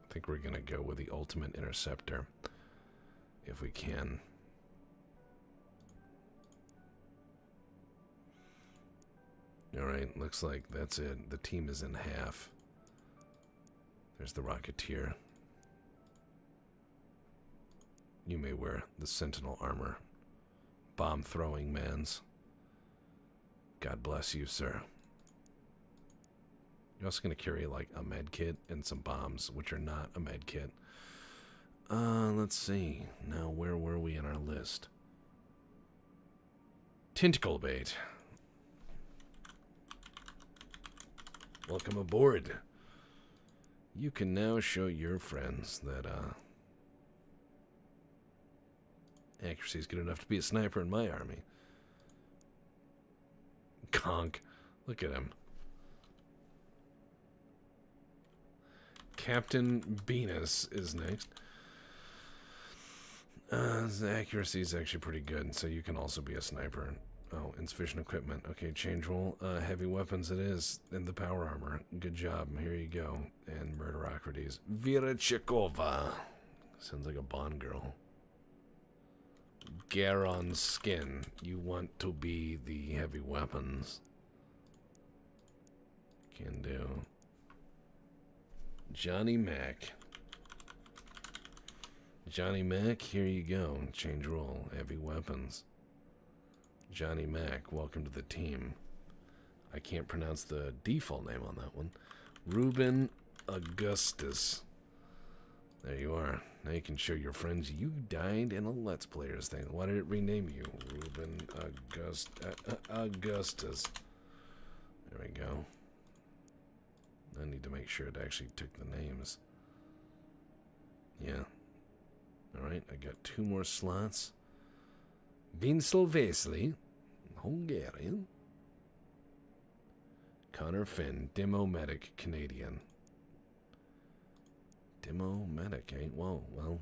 I think we're going to go with the Ultimate Interceptor, if we can. Alright, looks like that's it. The team is in half. There's the Rocketeer. You may wear the Sentinel armor. bomb throwing mans. God bless you, sir. You're also going to carry like a med kit and some bombs, which are not a med kit. Let's see. Now, where were we in our list? Tentacle bait. Welcome aboard. You can now show your friends that accuracy is good enough to be a sniper in my army. Conk. Look at him. Captain Venus is next. His accuracy is actually pretty good, so you can also be a sniper. Oh, insufficient equipment. Okay, change role. Heavy weapons it is, and the power armor. Good job. Here you go. And Murderocrates. Vera Chikova. Sounds like a Bond girl. Garon Skin. You want to be the heavy weapons. Can do. Johnny Mac. Johnny Mac, here you go. Change role. Heavy weapons. Johnny Mac, welcome to the team. I can't pronounce the default name on that one. Ruben Augustus. There you are. Now you can show your friends you died in a Let's Players thing. Why did it rename you? Ruben Augustus. There we go. I need to make sure it actually took the names. Yeah. Alright, I got 2 more slots. Vincel Vesely, Hungarian. Connor Finn, Demo Medic, Canadian. Demo Medic, eh? Whoa, well.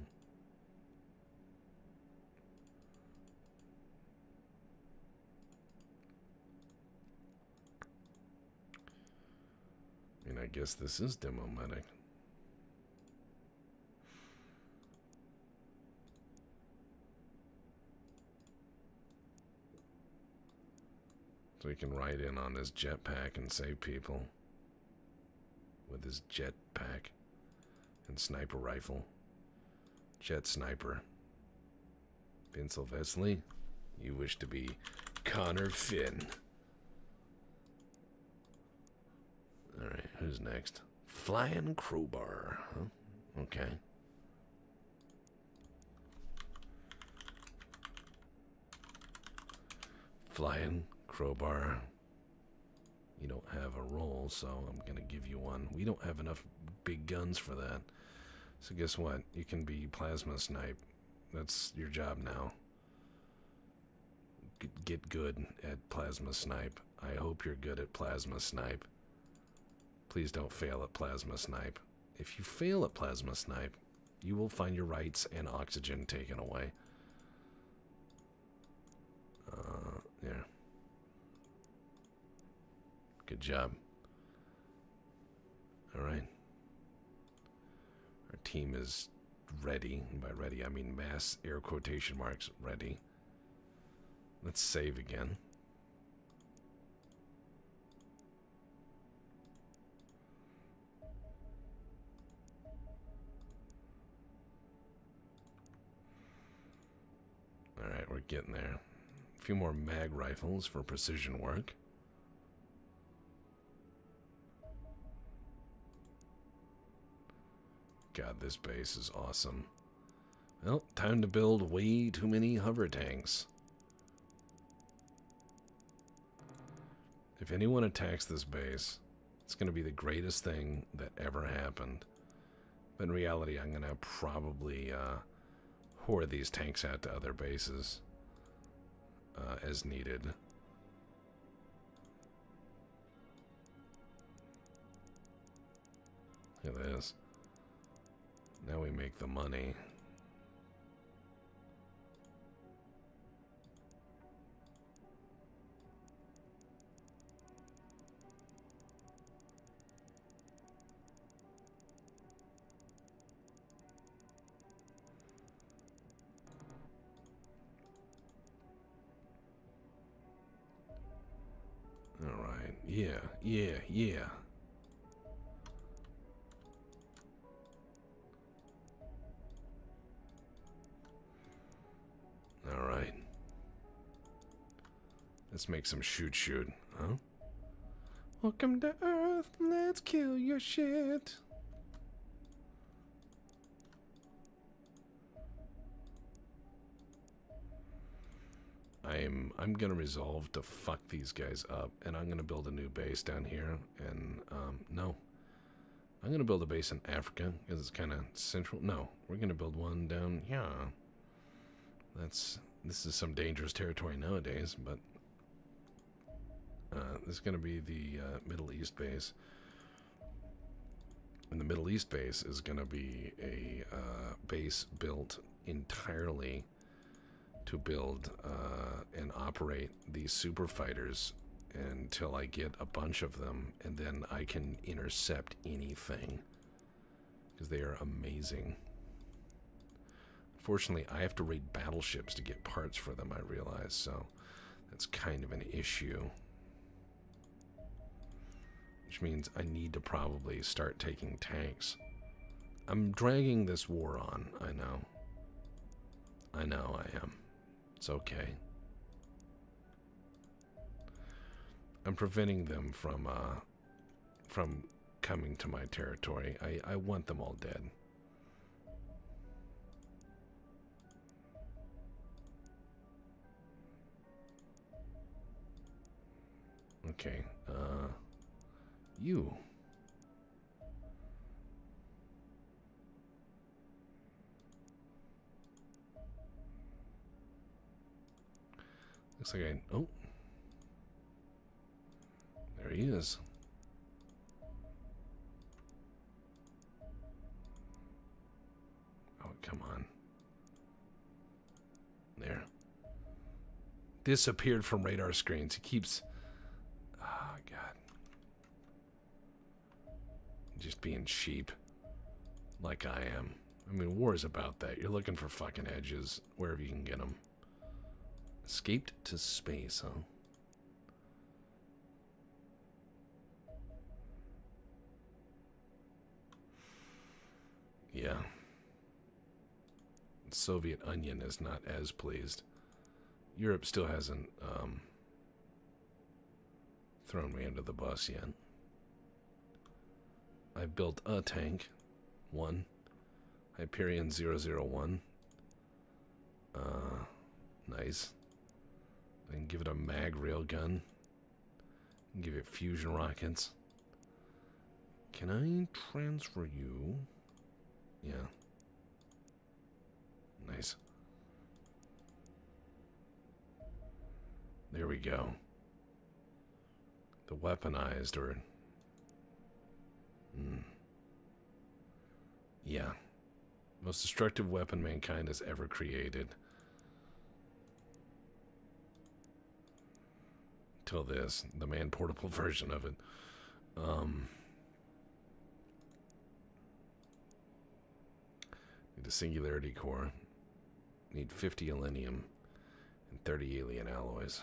I mean, I guess this is Demo Medic. So he can ride in on his jetpack and save people with his jetpack and sniper rifle. Jet sniper. Vincel Vesely, you wish to be Connor Finn. Alright, who's next? Flying Crowbar. Huh? Okay. Flying Crowbar. You don't have a role, so I'm gonna give you one. We don't have enough big guns for that. So guess what? You can be Plasma Snipe. That's your job now. Get good at Plasma Snipe. I hope you're good at Plasma Snipe. Please don't fail at Plasma Snipe. If you fail at Plasma Snipe, you will find your rights and oxygen taken away. Yeah. Good job. Alright. Our team is ready. And by ready, I mean mass air quotation marks ready. Let's save again. Alright, we're getting there. A few more mag rifles for precision work. God, this base is awesome. Well, time to build way too many hover tanks. If anyone attacks this base, it's going to be the greatest thing that ever happened. But in reality, I'm going to probably whore these tanks out to other bases as needed. Look at this. Now we make the money. All right. Yeah. All right. Let's make some shoot, huh? Welcome to Earth, let's kill your shit. I'm gonna resolve to fuck these guys up, and I'm gonna build a new base down here, and, no. I'm gonna build a base in Africa, because it's kind of central. No, we're gonna build one down here. This is some dangerous territory nowadays, but this is gonna be the Middle East base. And the Middle East base is gonna be a base built entirely to build and operate these super fighters until I get a bunch of them, and then I can intercept anything, because they are amazing. Unfortunately, I have to raid battleships to get parts for them, I realize, so that's kind of an issue. Which means I need to probably start taking tanks. I'm dragging this war on, I know. I know I am. It's okay. I'm preventing them from coming to my territory. I want them all dead. Okay, you. Looks like oh. There he is. Oh, come on. There. Disappeared from radar screens. He keeps... Oh, God. Just being sheep. Like I am. I mean, war is about that. You're looking for fucking edges wherever you can get them. Escaped to space, huh? Yeah. Soviet Onion is not as pleased. Europe still hasn't thrown me under the bus yet. I built a tank. One. Hyperion 001. Nice. I can give it a mag railgun. Give it fusion rockets. Can I transfer you? Yeah. Nice. There we go. The weaponized or... Yeah. Most destructive weapon mankind has ever created. Till this. The man-portable version of it. Need a singularity core. Need 50 alenium and 30 alien alloys.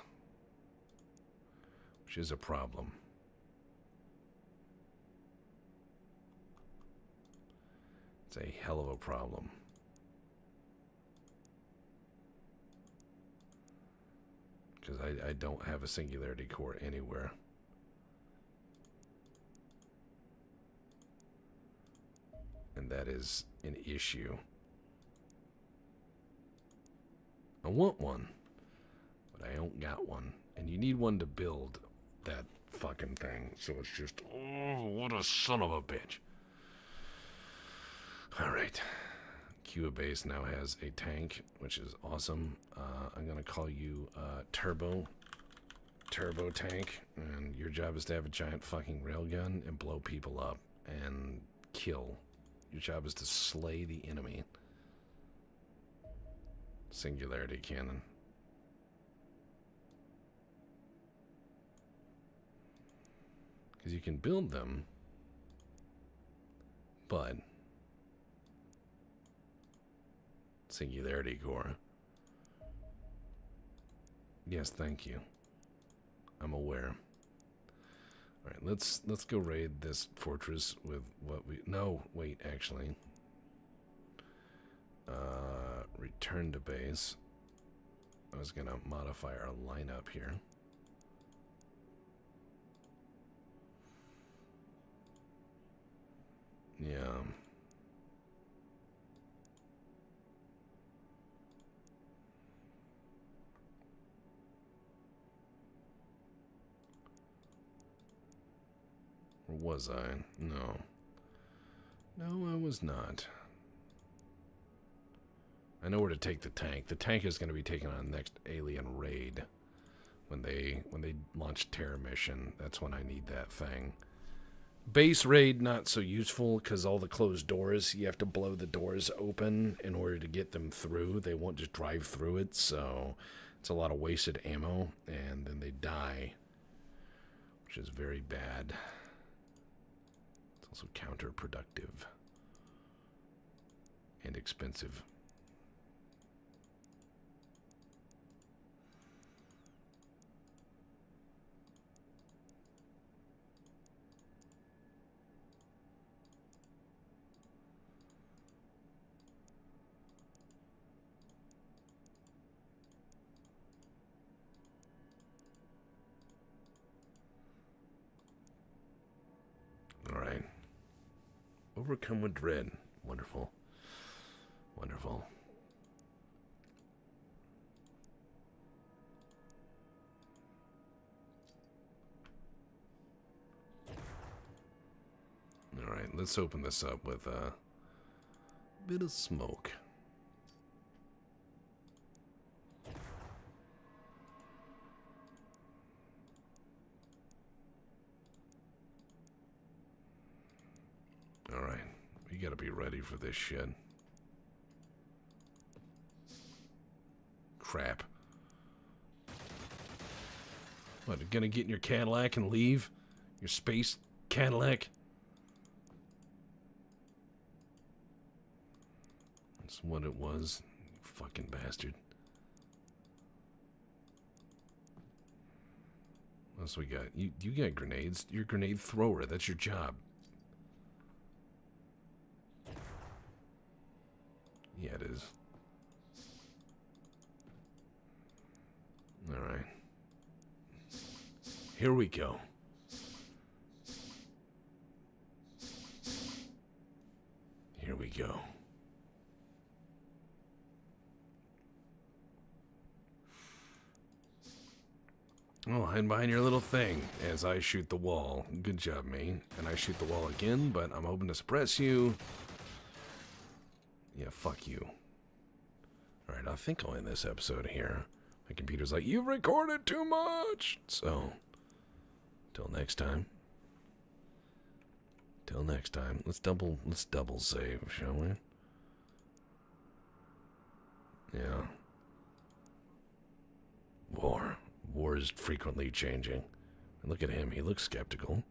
Which is a problem. It's a hell of a problem. Because I don't have a singularity core anywhere. And that is an issue. I want one, but I don't got one. And you need one to build that fucking thing. So it's just, oh, what a son of a bitch. Alright. Cuba base now has a tank, which is awesome. I'm going to call you Turbo Tank. And your job is to have a giant fucking railgun and blow people up and kill. Your job is to slay the enemy. Singularity cannon. Because you can build them, but singularity core. Yes, thank you. I'm aware. All right, let's go raid this fortress with what we... No, wait, actually. Return to base. I was gonna modify our lineup here. was I? No. No, I was not. I know where to take the tank. The tank is going to be taken on the next alien raid. When they launch Terror Mission, that's when I need that thing. Base raid, not so useful, because all the closed doors, you have to blow the doors open in order to get them through. They won't just drive through it, so it's a lot of wasted ammo, and then they die, which is very bad. It's also counterproductive and expensive. Alright. Overcome with dread. Wonderful. Wonderful. Alright, let's open this up with a bit of smoke. Alright, we gotta be ready for this shit. Crap. What, you gonna get in your Cadillac and leave? Your space Cadillac? That's what it was, you fucking bastard. What else we got? You got grenades. You're a grenade thrower. That's your job. Yeah, it is. Alright. Here we go. Here we go. Oh, hide behind your little thing as I shoot the wall. Good job, me. And I shoot the wall again, but I'm hoping to suppress you. Yeah, fuck you. Alright, I think I'll end this episode here. My computer's like, you've recorded too much! So, till next time. Till next time. Let's double save, shall we? Yeah. War. War is frequently changing. And look at him, he looks skeptical.